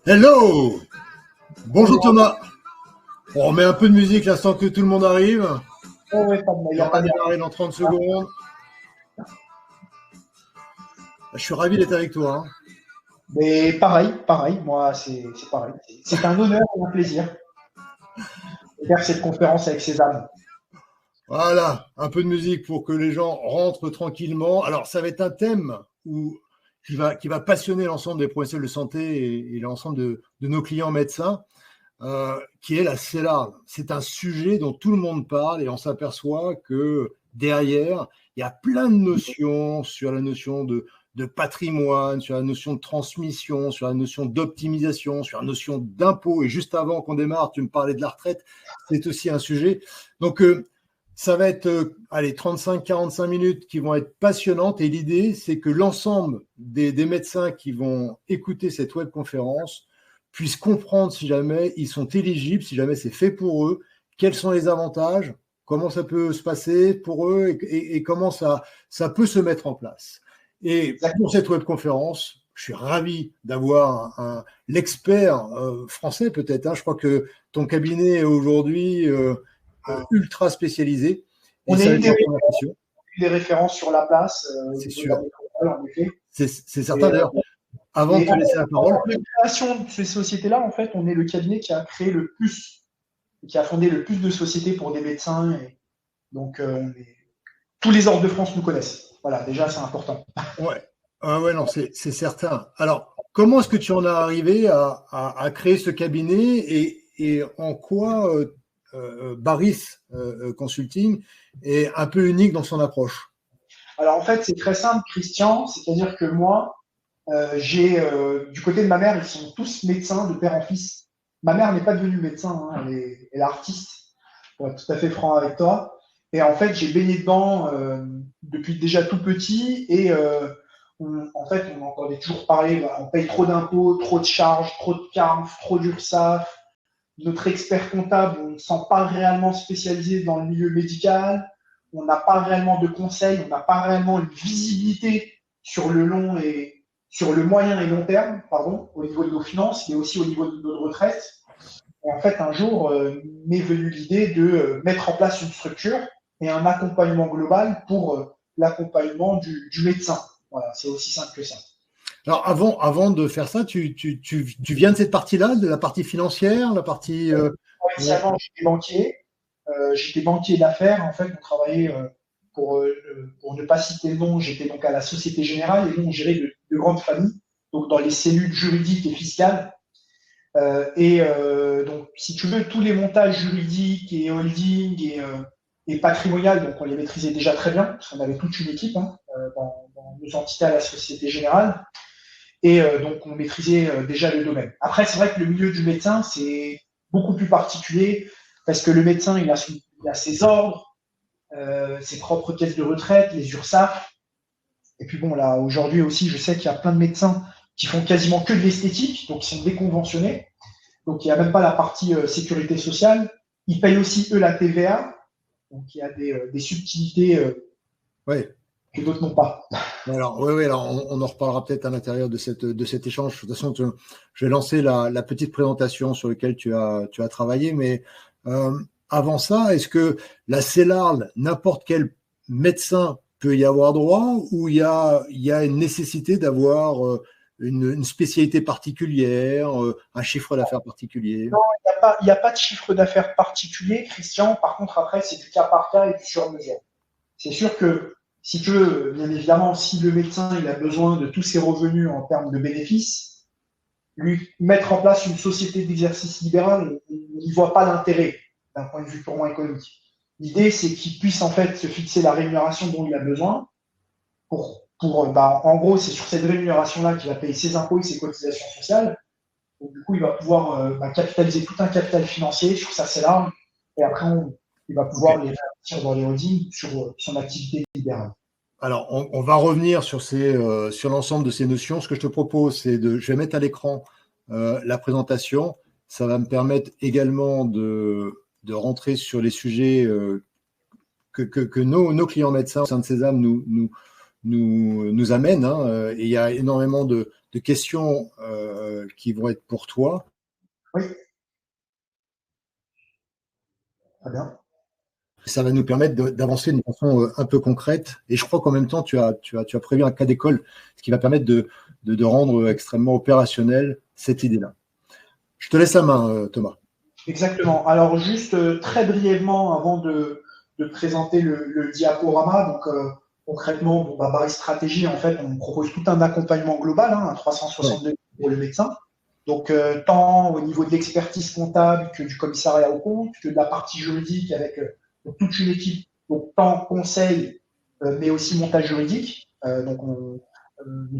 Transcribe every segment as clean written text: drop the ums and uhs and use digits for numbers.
Hello! Bonjour Thomas. On remet un peu de musique l'instant que tout le monde arrive. Oh, ouais, il Et n'y a on pas va de démarrer dans 30 secondes. Je suis ravi d'être avec toi. Mais pareil, moi c'est pareil. C'est un honneur et un plaisir de faire cette conférence avec ces âmes. Voilà, un peu de musique pour que les gens rentrent tranquillement. Alors, ça va être un thème qui va passionner l'ensemble des professionnels de santé et l'ensemble de nos clients médecins, qui est la CELAR. C'est un sujet dont tout le monde parle et on s'aperçoit que derrière, il y a plein de notions sur la notion de patrimoine, sur la notion de transmission, sur la notion d'optimisation, sur la notion d'impôt. Et juste avant qu'on démarre, tu me parlais de la retraite, c'est aussi un sujet. Donc, ça va être 35-45 minutes qui vont être passionnantes et l'idée, c'est que l'ensemble des médecins qui vont écouter cette webconférence puissent comprendre si jamais ils sont éligibles, si jamais c'est fait pour eux, quels sont les avantages, comment ça peut se passer pour eux et comment ça peut se mettre en place. Et pour cette webconférence, je suis ravi d'avoir l'expert français peut-être. Je crois que ton cabinet est aujourd'hui ultra spécialisé. On est une des références sur la place au C'est niveau de la sûr. métropole, en effet. C'est certain. D'ailleurs, avant de te laisser la parole. En création de ces sociétés-là, en fait, on est le cabinet qui a créé le plus, qui a fondé le plus de sociétés pour des médecins. Et donc, tous les ordres de France nous connaissent. Voilà, déjà, c'est important. Ouais. Ah ouais, non, c'est certain. Alors, comment est-ce que tu en as arrivé à créer ce cabinet et en quoi Baris Consulting est un peu unique dans son approche? Alors, en fait, c'est très simple, Christian. C'est-à-dire que moi, du côté de ma mère, ils sont tous médecins de père en fils. Ma mère n'est pas devenue médecin, hein, elle est artiste, pour être tout à fait franc avec toi. Et en fait, j'ai baigné dedans depuis déjà tout petit et en fait, on entendait toujours parler, on paye trop d'impôts, trop de charges, trop de CARF, trop d'URSSAF. Notre expert comptable, on ne sent pas réellement spécialisé dans le milieu médical. On n'a pas réellement de conseils, on n'a pas réellement une visibilité sur le long et sur le moyen et long terme, pardon, au niveau de nos finances, mais aussi au niveau de notre retraite. Et en fait, un jour, m'est venue l'idée de mettre en place une structure et un accompagnement global pour l'accompagnement du médecin. Voilà, c'est aussi simple que ça. Alors, avant de faire ça, tu viens de cette partie-là, de la partie financière, la partie. Initialement, j'étais banquier d'affaires. En fait, on travaillait pour ne pas citer le nom, j'étais donc à la Société Générale et nous, on gérait de grandes familles, donc dans les cellules juridiques et fiscales. Donc, si tu veux, tous les montages juridiques et holding et patrimonial, donc on les maîtrisait déjà très bien, parce qu'on avait toute une équipe dans nos entités à la Société Générale. Et donc, on maîtrisait déjà le domaine. Après, c'est vrai que le milieu du médecin, c'est beaucoup plus particulier, parce que le médecin, il a ses ordres, ses propres caisses de retraite, les URSSAF. Et puis bon, là, aujourd'hui aussi, je sais qu'il y a plein de médecins qui font quasiment que de l'esthétique, donc ils sont déconventionnés. Donc, il n'y a même pas la partie sécurité sociale. Ils payent aussi, eux, la TVA. Donc, il y a des subtilités Ouais. que d'autres n'ont pas. Alors, alors on en reparlera peut-être à l'intérieur de cet échange. De toute façon, je vais lancer la petite présentation sur laquelle tu as travaillé. Mais avant ça, est-ce que la CELARL, n'importe quel médecin peut y avoir droit ou il y a une nécessité d'avoir une spécialité particulière, un chiffre d'affaires particulier? Non, il n'y a pas de chiffre d'affaires particulier, Christian. Par contre, après, c'est du cas par cas et du sur-mesure. C'est sûr que si tu veux, bien évidemment, si le médecin il a besoin de tous ses revenus en termes de bénéfices, lui mettre en place une société d'exercice libéral, on n'y voit pas d'intérêt d'un point de vue purement économique. L'idée, c'est qu'il puisse en fait se fixer la rémunération dont il a besoin en gros, c'est sur cette rémunération-là qu'il va payer ses impôts et ses cotisations sociales. Donc, du coup, il va pouvoir capitaliser tout un capital financier sur sa CELAR et après, il va pouvoir les réinvestir dans les holdings sur son activité libérale. Alors, on va revenir sur l'ensemble de ces notions. Ce que je te propose, je vais mettre à l'écran la présentation. Ça va me permettre également de rentrer sur les sujets que nos clients médecins au sein de Sésame nous amènent. Et il y a énormément de de questions qui vont être pour toi. Oui. Très bien. Ça va nous permettre d'avancer d'une façon un peu concrète. Et je crois qu'en même temps, tu as prévu un cas d'école, ce qui va permettre de rendre extrêmement opérationnel cette idée-là. Je te laisse la main, Thomas. Exactement. Alors, juste très brièvement, avant de présenter le diaporama, donc concrètement, Baris Stratégie, en fait, on propose tout un accompagnement global, un 360 degrés pour le médecin. Donc, tant au niveau de l'expertise comptable que du commissariat aux comptes, que de la partie juridique avec toute une équipe, donc tant conseil, mais aussi montage juridique,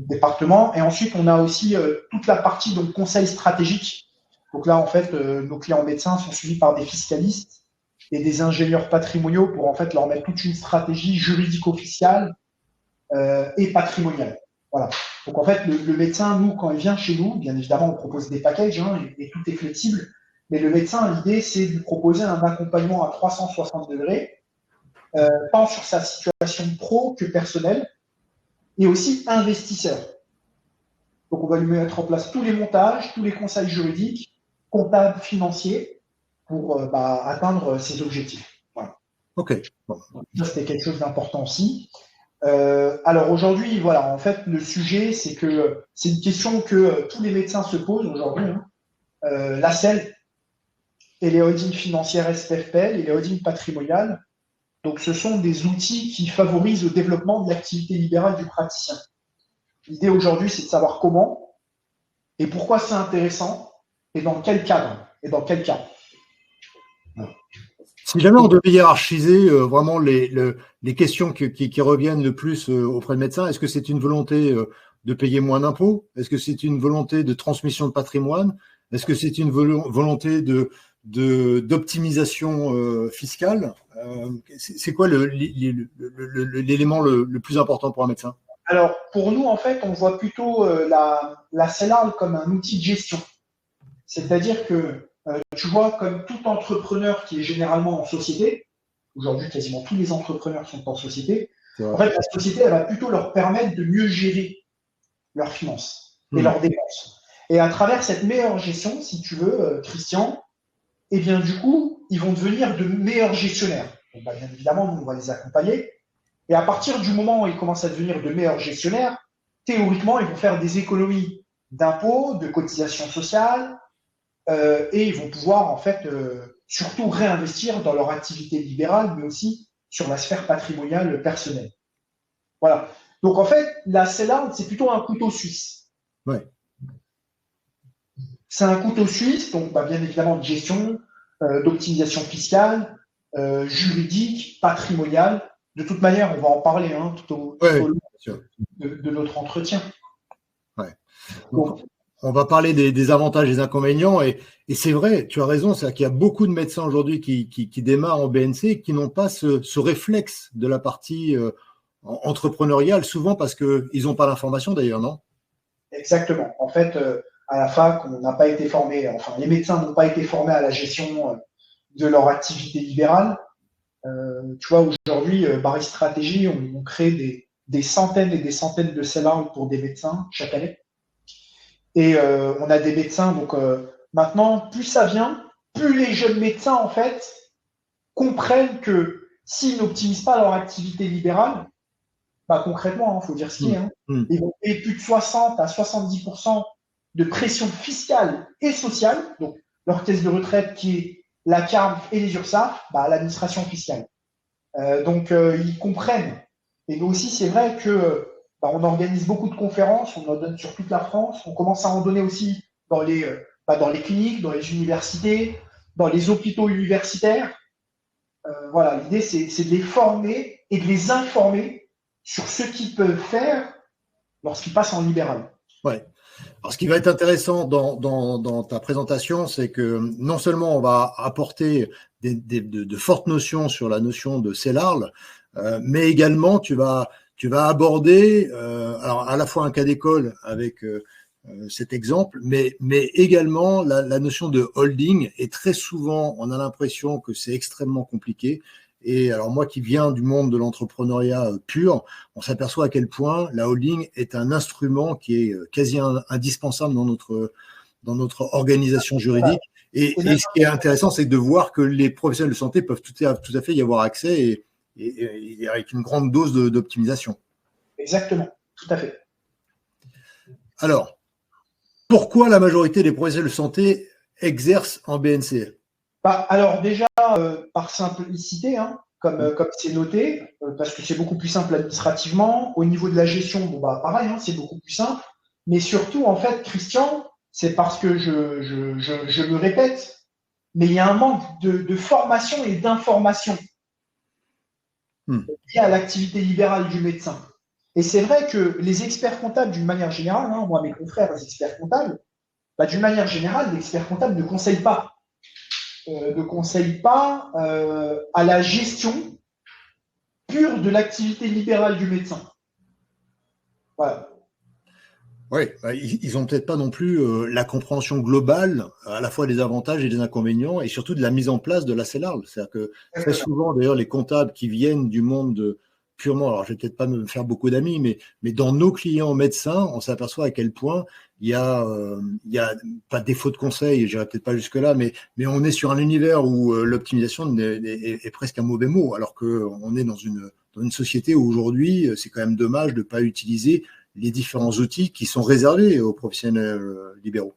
département. Et ensuite, on a aussi toute la partie donc conseil stratégique. Donc là, en fait, nos clients médecins sont suivis par des fiscalistes et des ingénieurs patrimoniaux pour en fait leur mettre toute une stratégie juridico-fiscale et patrimoniale. Voilà. Donc en fait, le médecin, nous, quand il vient chez nous, bien évidemment, on propose des packages et tout est flexible. Mais le médecin, l'idée, c'est de lui proposer un accompagnement à 360 degrés, tant sur sa situation pro que personnelle, et aussi investisseur. Donc on va lui mettre en place tous les montages, tous les conseils juridiques, comptables, financiers, pour atteindre ses objectifs. Voilà. Ok. Bon. Ça, c'était quelque chose d'important aussi. Alors aujourd'hui, voilà, en fait, le sujet, c'est que c'est une question que tous les médecins se posent aujourd'hui. La SEL et les holdings financières SPFPL et les holdings patrimoniales, donc ce sont des outils qui favorisent le développement de l'activité libérale du praticien. L'idée aujourd'hui, c'est de savoir comment et pourquoi c'est intéressant et dans quel cadre et dans quel cas. Si jamais on devait hiérarchiser vraiment les questions qui reviennent le plus auprès de médecins, est-ce que c'est une volonté de payer moins d'impôts? Est-ce que c'est une volonté de transmission de patrimoine? Est-ce que c'est une volonté d'optimisation fiscale? C'est quoi l'élément le plus important pour un médecin? Alors, pour nous, en fait, on voit plutôt la CELARL comme un outil de gestion. C'est-à-dire que tu vois, comme tout entrepreneur qui est généralement en société, aujourd'hui quasiment tous les entrepreneurs sont en société, en fait, la société, elle va plutôt leur permettre de mieux gérer leurs finances et leurs dépenses. Et à travers cette meilleure gestion, si tu veux, Christian, eh bien, du coup, ils vont devenir de meilleurs gestionnaires. Donc, bien évidemment, nous, on va les accompagner. Et à partir du moment où ils commencent à devenir de meilleurs gestionnaires, théoriquement, ils vont faire des économies d'impôts, de cotisations sociales, et ils vont pouvoir en fait surtout réinvestir dans leur activité libérale, mais aussi sur la sphère patrimoniale personnelle. Voilà. Donc en fait, la CELARL, c'est plutôt un couteau suisse. Ouais. C'est un couteau suisse, donc bien évidemment de gestion, d'optimisation fiscale, juridique, patrimoniale. De toute manière, on va en parler tout au long de notre entretien. Ouais. Donc, on va parler des avantages et des inconvénients. Et c'est vrai, tu as raison, c'est qu'il y a beaucoup de médecins aujourd'hui qui démarrent en BNC et qui n'ont pas ce réflexe de la partie entrepreneuriale, souvent parce qu'ils n'ont pas l'information d'ailleurs, non? Exactement. En fait, à la fac, on n'a pas été formés, enfin, les médecins n'ont pas été formés à la gestion de leur activité libérale. Tu vois, aujourd'hui, Baris Stratégie, on crée des centaines et des centaines de CELARL pour des médecins chaque année. Et on a des médecins, donc maintenant, plus ça vient, plus les jeunes médecins, en fait, comprennent que s'ils n'optimisent pas leur activité libérale, concrètement, il faut dire ce qui est, ils vont payer plus de 60 à 70% de pression fiscale et sociale, donc leur caisse de retraite qui est la CARF et les URSSAF, l'administration fiscale. Donc, ils comprennent. Et nous aussi, c'est vrai que on organise beaucoup de conférences, on en donne sur toute la France, on commence à en donner aussi dans les cliniques, dans les universités, dans les hôpitaux universitaires. Voilà, l'idée, c'est de les former et de les informer sur ce qu'ils peuvent faire lorsqu'ils passent en libéral. Ouais. Alors, ce qui va être intéressant dans ta présentation, c'est que non seulement on va apporter de fortes notions sur la notion de CELARL, mais également tu vas aborder alors à la fois un cas d'école avec cet exemple, mais également la notion de holding. Et très souvent, on a l'impression que c'est extrêmement compliqué. Et alors moi qui viens du monde de l'entrepreneuriat pur, on s'aperçoit à quel point la holding est un instrument qui est quasi indispensable dans notre organisation juridique. Et ce qui est intéressant, c'est de voir que les professionnels de santé peuvent tout à fait y avoir accès et avec une grande dose d'optimisation. Exactement, tout à fait. Alors, pourquoi la majorité des professionnels de santé exercent en BNC? Alors déjà, par simplicité, hein, comme c'est noté, parce que c'est beaucoup plus simple administrativement. Au niveau de la gestion, pareil, hein, c'est beaucoup plus simple. Mais surtout, en fait, Christian, c'est parce que je me répète, mais il y a un manque de formation et d'information lié à l'activité libérale du médecin. Et c'est vrai que les experts comptables, d'une manière générale, hein, moi, mes confrères, les experts comptables, d'une manière générale, l'expert comptable ne conseille pas. À la gestion pure de l'activité libérale du médecin. Voilà. Oui, ils n'ont peut-être pas non plus la compréhension globale, à la fois des avantages et des inconvénients, et surtout de la mise en place de la CELARL. C'est-à-dire que très souvent, d'ailleurs, les comptables qui viennent du monde purement, alors je vais peut-être pas me faire beaucoup d'amis, mais dans nos clients médecins, on s'aperçoit à quel point il y a pas de défaut de conseil, je n'irai peut-être pas jusque-là, mais on est sur un univers où l'optimisation est presque un mauvais mot, alors qu'on est dans une société où aujourd'hui, c'est quand même dommage de ne pas utiliser les différents outils qui sont réservés aux professionnels libéraux.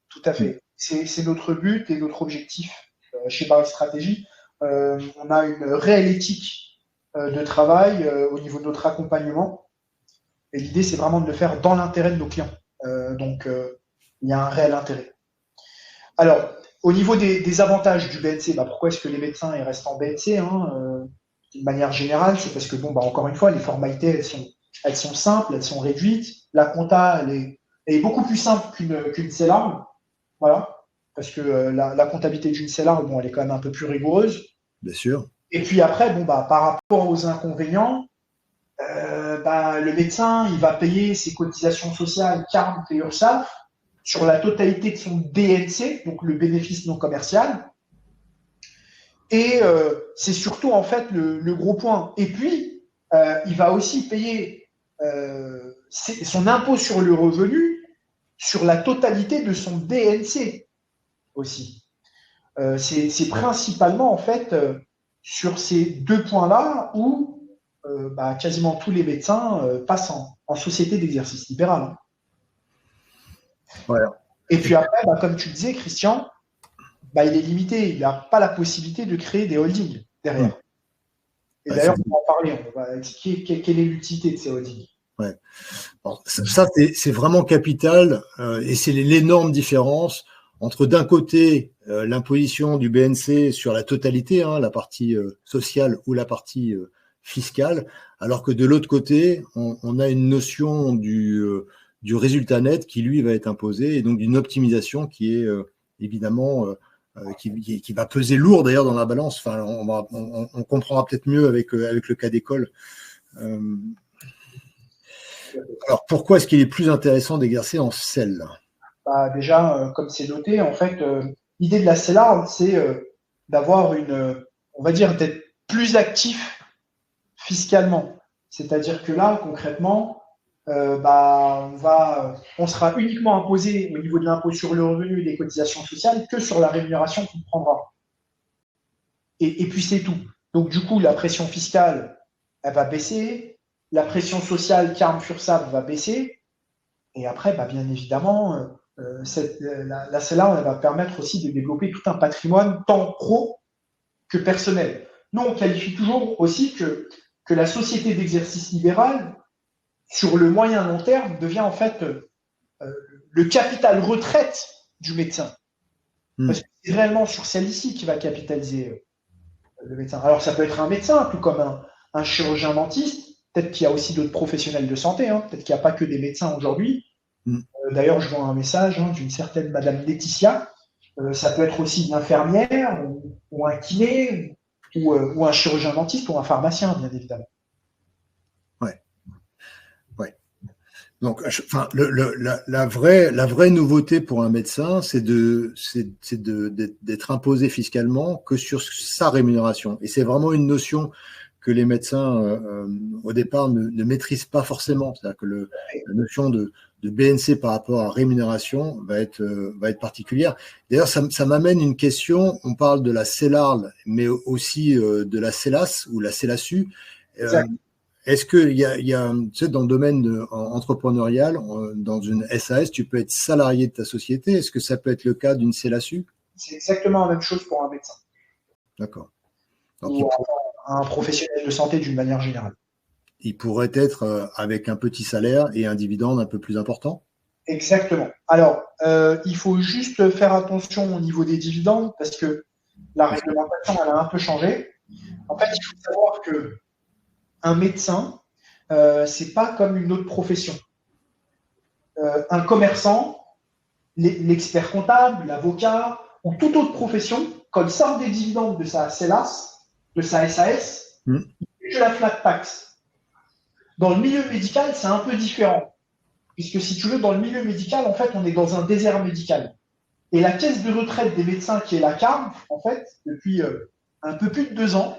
Tout à fait. C'est notre but et notre objectif chez Paris Stratégie. On a une réelle éthique de travail au niveau de notre accompagnement. Et l'idée, c'est vraiment de le faire dans l'intérêt de nos clients. Donc, il y a un réel intérêt. Alors, au niveau des avantages du BNC, pourquoi est-ce que les médecins ils restent en BNC d'une manière générale, c'est parce que, encore une fois, les formalités, elles sont simples, elles sont réduites. La compta, elle est beaucoup plus simple qu'une CELARL. Voilà. Parce que la comptabilité d'une CELARL, elle est quand même un peu plus rigoureuse. Bien sûr. Et puis après, par rapport aux inconvénients, le médecin, il va payer ses cotisations sociales, CARM et URSSAF, sur la totalité de son BNC, donc le bénéfice non commercial. Et c'est surtout, en fait, le gros point. Et puis, il va aussi payer son impôt sur le revenu sur la totalité de son DNC aussi. C'est principalement en fait sur ces deux points-là où quasiment tous les médecins passent en société d'exercice libéral. Voilà. Et puis après, comme tu disais, Christian, il est limité. Il n'a pas la possibilité de créer des holdings derrière. Et d'ailleurs, on va en parler. On va expliquer quelle est l'utilité de ces holdings. Ouais. Bon, ça c'est vraiment capital et c'est l'énorme différence entre d'un côté l'imposition du BNC sur la totalité, la partie sociale ou la partie fiscale, alors que de l'autre côté, on a une notion du résultat net qui lui va être imposé et donc d'une optimisation qui est évidemment qui va peser lourd d'ailleurs dans la balance. Enfin, on comprendra peut-être mieux avec le cas d'école. Alors, pourquoi est-ce qu'il est plus intéressant d'exercer en CEL? Déjà, comme c'est noté, en fait, l'idée de la CELARL, c'est d'avoir on va dire, d'être plus actif fiscalement. C'est-à-dire que là, concrètement, on sera uniquement imposé au niveau de l'impôt sur le revenu et des cotisations sociales que sur la rémunération qu'on prendra. Et puis c'est tout. Donc, du coup, la pression fiscale, elle va baisser. La pression sociale, CARM, FURSSAF va baisser. Et après, bien évidemment, la CELARL, elle va permettre aussi de développer tout un patrimoine, tant pro que personnel. Nous, on qualifie toujours aussi que la société d'exercice libéral, sur le moyen long terme, devient en fait le capital retraite du médecin. Parce que c'est réellement sur celle-ci qui va capitaliser le médecin. Alors, ça peut être un médecin, tout comme un chirurgien dentiste. Peut-être qu'il y a aussi d'autres professionnels de santé. Peut-être qu'il n'y a pas que des médecins aujourd'hui. D'ailleurs, je vois un message d'une certaine Madame Laetitia. Ça peut être aussi une infirmière ou un kiné ou un chirurgien dentiste ou un pharmacien, bien évidemment. Ouais. Donc, la vraie nouveauté pour un médecin, c'est d'être imposé fiscalement que sur sa rémunération. Et c'est vraiment une notion que les médecins, au départ, ne maîtrisent pas forcément. C'est-à-dire que la notion de BNC par rapport à rémunération va être particulière. D'ailleurs, ça m'amène une question. On parle de la CELARL, mais aussi de la CELAS ou la CELASU. Est-ce qu'il y a, tu sais, dans le domaine entrepreneurial, dans une SAS, tu peux être salarié de ta société. Est-ce que ça peut être le cas d'une CELASU? C'est exactement la même chose pour un médecin. D'accord. Ou un professionnel de santé d'une manière générale. Il pourrait être avec un petit salaire et un dividende un peu plus important? Exactement. Alors, il faut juste faire attention au niveau des dividendes parce que la réglementation, elle a un peu changé. En fait, il faut savoir que un médecin, c'est pas comme une autre profession. Un commerçant, l'expert comptable, l'avocat, ou toute autre profession, quand il sort des dividendes de sa CELAS, de sa SAS, il paye la flat tax. Dans le milieu médical, c'est un peu différent. Puisque si tu veux, dans le milieu médical, en fait, on est dans un désert médical. Et la caisse de retraite des médecins, qui est la CARF, en fait, depuis un peu plus de 2 ans,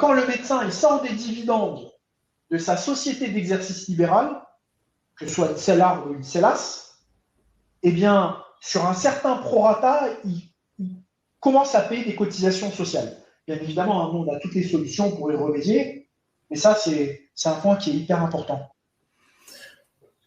quand le médecin il sort des dividendes de sa société d'exercice libéral, que ce soit une CELAR ou une CELAS, eh bien, sur un certain prorata, il commence à payer des cotisations sociales. Bien évidemment, on a toutes les solutions pour les remédier, mais ça, c'est un point qui est hyper important.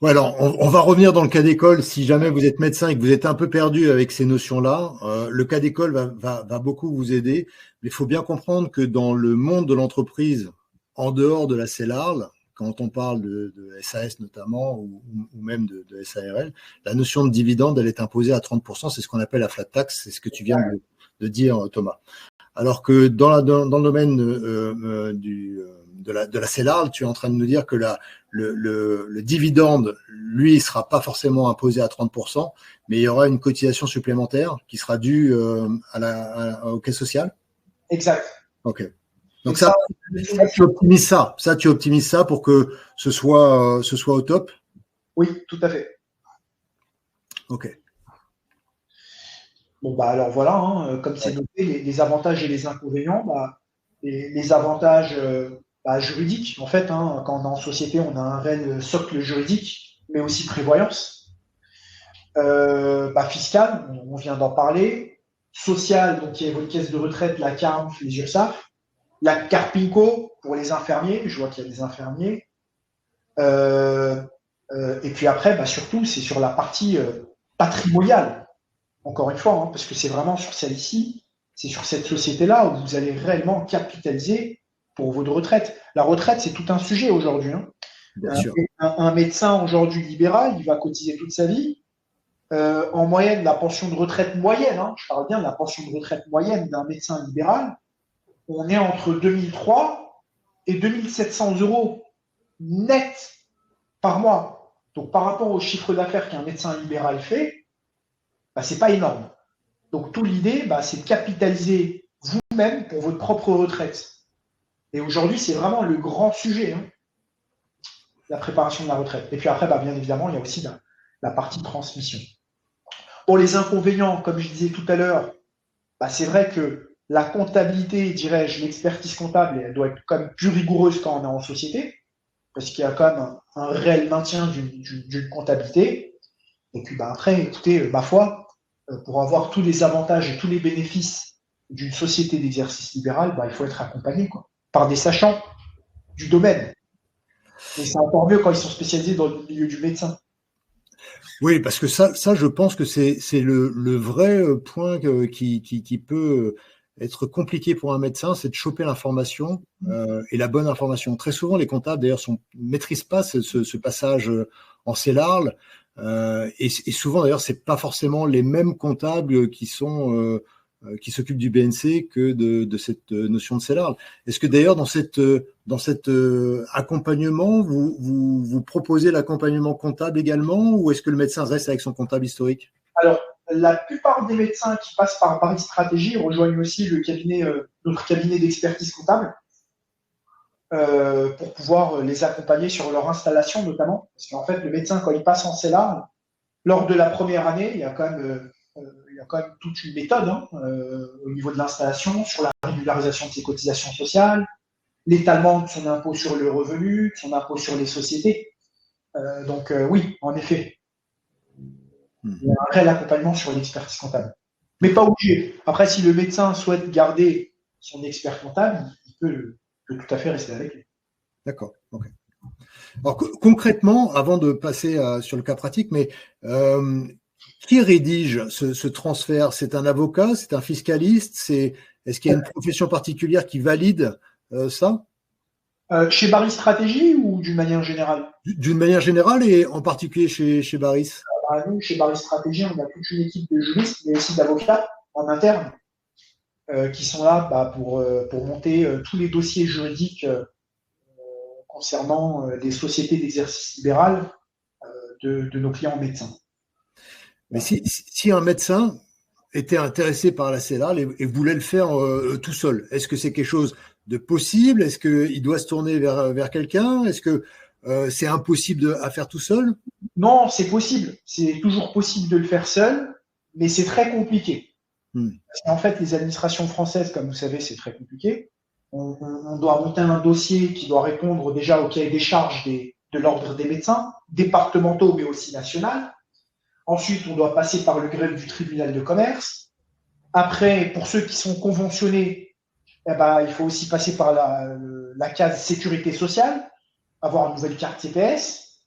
Ouais, alors, on va revenir dans le cas d'école. Si jamais vous êtes médecin et que vous êtes un peu perdu avec ces notions-là, le cas d'école va beaucoup vous aider. Mais il faut bien comprendre que dans le monde de l'entreprise, en dehors de la CELARL, quand on parle de SAS notamment, ou même de SARL, la notion de dividende, elle est imposée à 30%. C'est ce qu'on appelle la flat tax. C'est ce que tu viens de dire, Thomas. Alors que dans le domaine de la CELARL, tu es en train de nous dire que le dividende, lui, ne sera pas forcément imposé à 30%, mais il y aura une cotisation supplémentaire qui sera due aux caisses sociales? Exact. Ok. Donc ça, tu optimises ça. Ça, tu optimises ça pour que ce soit au top? Oui, tout à fait. Ok. Bon, alors voilà, hein, comme c'est noté, les avantages et les inconvénients. Les avantages juridiques, en fait, hein, quand on est en société, on a un réel socle juridique, mais aussi prévoyance. Fiscal, on vient d'en parler. Social, donc il y a votre caisse de retraite, la CARF, les URSSAF. La Carpinco pour les infirmiers, je vois qu'il y a des infirmiers. Et puis après, surtout, c'est sur la partie patrimoniale. Encore une fois, hein, parce que c'est vraiment sur celle-ci, c'est sur cette société-là où vous allez réellement capitaliser pour votre retraite. La retraite, c'est tout un sujet aujourd'hui. Hein. Bien sûr. Un médecin aujourd'hui libéral, il va cotiser toute sa vie. En moyenne, la pension de retraite moyenne, hein, je parle bien de la pension de retraite moyenne d'un médecin libéral, on est entre 2003 et 2700 euros net par mois. Donc par rapport au chiffre d'affaires qu'un médecin libéral fait, c'est pas énorme. Donc, toute l'idée, c'est de capitaliser vous-même pour votre propre retraite. Et aujourd'hui, c'est vraiment le grand sujet, hein, la préparation de la retraite. Et puis après, bien évidemment, il y a aussi la partie transmission. Pour les inconvénients, comme je disais tout à l'heure, c'est vrai que la comptabilité, dirais-je, l'expertise comptable, elle doit être quand même plus rigoureuse quand on est en société, parce qu'il y a quand même un réel maintien d'une comptabilité. Et puis après, écoutez, ma foi, pour avoir tous les avantages et tous les bénéfices d'une société d'exercice libéral, il faut être accompagné par des sachants du domaine. Et c'est encore mieux quand ils sont spécialisés dans le milieu du médecin. Oui, parce que ça je pense que c'est le vrai point qui peut être compliqué pour un médecin, c'est de choper l'information et la bonne information. Très souvent, les comptables, d'ailleurs, ne maîtrisent pas ce passage en CELARL. Et souvent, d'ailleurs, c'est pas forcément les mêmes comptables qui s'occupent du BNC que de cette notion de CELARL. Est-ce que d'ailleurs, dans cet accompagnement, vous proposez l'accompagnement comptable également, ou est-ce que le médecin reste avec son comptable historique? Alors, la plupart des médecins qui passent par Paris Stratégie rejoignent aussi notre cabinet d'expertise comptable. pour pouvoir les accompagner sur leur installation notamment. Parce qu'en fait, le médecin, quand il passe en CELAR, lors de la première année, il y a quand même toute une méthode au niveau de l'installation, sur la régularisation de ses cotisations sociales, l'étalement de son impôt sur le revenu, de son impôt sur les sociétés. Donc oui, en effet, il y a un réel accompagnement sur l'expertise comptable. Mais pas obligé. Après, si le médecin souhaite garder son expert comptable, il peut tout à fait rester avec lui. D'accord. Okay. Alors, concrètement, avant de passer sur le cas pratique, mais qui rédige ce transfert? C'est un avocat? C'est un fiscaliste? Est-ce qu'il y a une profession particulière qui valide ça? Chez Barry Stratégie ou d'une manière générale? D'une manière générale et en particulier chez Barry. Nous, chez Barry Stratégie, on a toute une équipe de juristes, mais aussi d'avocats en interne qui sont là pour monter tous les dossiers juridiques concernant les sociétés d'exercice libéral de nos clients médecins. Mais si un médecin était intéressé par la CELAR et voulait le faire tout seul, est-ce que c'est quelque chose de possible? Est-ce qu'il doit se tourner vers quelqu'un? Est-ce que c'est impossible à faire tout seul? Non, c'est possible. C'est toujours possible de le faire seul, mais c'est très compliqué. Parce qu'en fait, les administrations françaises, comme vous savez, c'est très compliqué. On doit monter un dossier qui doit répondre déjà au cahier des charges de l'ordre des médecins, départementaux, mais aussi national. Ensuite, on doit passer par le greffe du tribunal de commerce. Après, pour ceux qui sont conventionnés, il faut aussi passer par la case sécurité sociale, avoir une nouvelle carte CPS.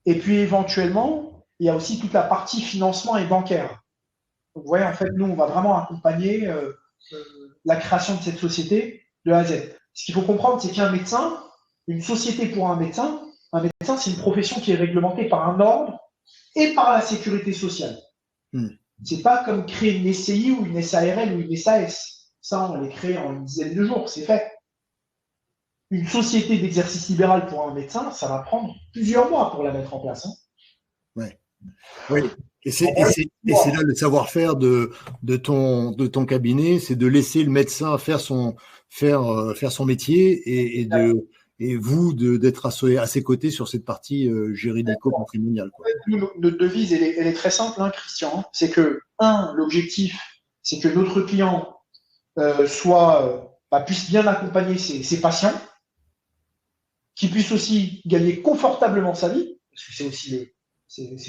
Et puis, éventuellement, il y a aussi toute la partie financement et bancaire. Donc, vous voyez, en fait, nous, on va vraiment accompagner la création de cette société de A à Z. Ce qu'il faut comprendre, c'est qu'un médecin, une société pour un médecin, c'est une profession qui est réglementée par un ordre et par la sécurité sociale. C'est pas comme créer une SCI ou une SARL ou une SAS. Ça, on les crée en une dizaine de jours, c'est fait. Une société d'exercice libéral pour un médecin, ça va prendre plusieurs mois pour la mettre en place. Ouais. Oui. Et c'est là le savoir-faire de ton cabinet, c'est de laisser le médecin faire son métier et vous d'être à ses côtés sur cette partie juridico-patrimoniale. Notre devise, elle est très simple, Christian. C'est que, l'objectif, c'est que notre client puisse bien accompagner ses patients, qu'il puisse aussi gagner confortablement sa vie, parce que c'est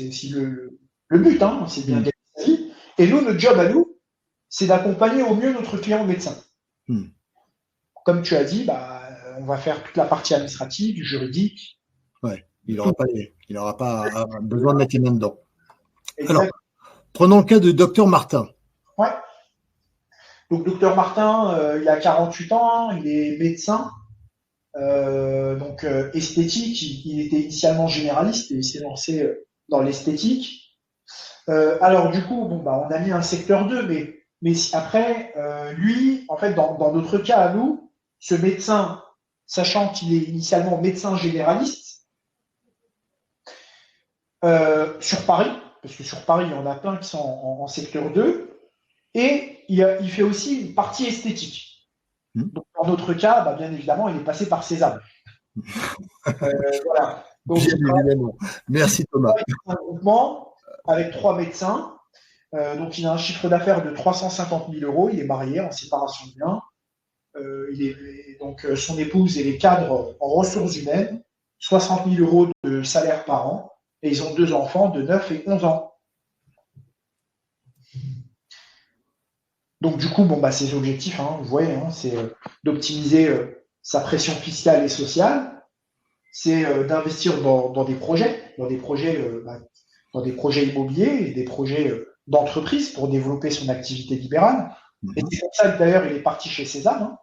aussi le but, c'est bien gagner sa vie. Et nous, notre job à nous, c'est d'accompagner au mieux notre client médecin. Comme tu as dit, on va faire toute la partie administrative, du juridique. Ouais, il n'aura pas besoin de mettre les mains dedans. Alors, prenons le cas de Dr Martin. Ouais. Donc, Dr Martin, il a 48 ans, il est médecin, esthétique. Il était initialement généraliste et il s'est lancé dans l'esthétique. Alors, du coup, on a mis un secteur 2, mais après, lui, en fait, dans notre cas à nous, ce médecin, sachant qu'il est initialement médecin généraliste, sur Paris, parce que sur Paris, il y en a plein qui sont en secteur 2, et il fait aussi une partie esthétique. Donc, dans notre cas, bien évidemment, il est passé par César. Voilà. Donc, bien évidemment. Merci Thomas. Un groupement avec 3 médecins. Donc, il a un chiffre d'affaires de 350 000 euros. Il est marié en séparation de biens. Donc, son épouse est les cadres en ressources humaines, 60 000 euros de salaire par an, et ils ont 2 enfants de 9 et 11 ans. Donc, du coup, ses objectifs, vous voyez, c'est d'optimiser sa pression fiscale et sociale, c'est d'investir dans des projets, dans des projets immobiliers et des projets d'entreprise pour développer son activité libérale. Et c'est pour ça que d'ailleurs, il est parti chez Sésame,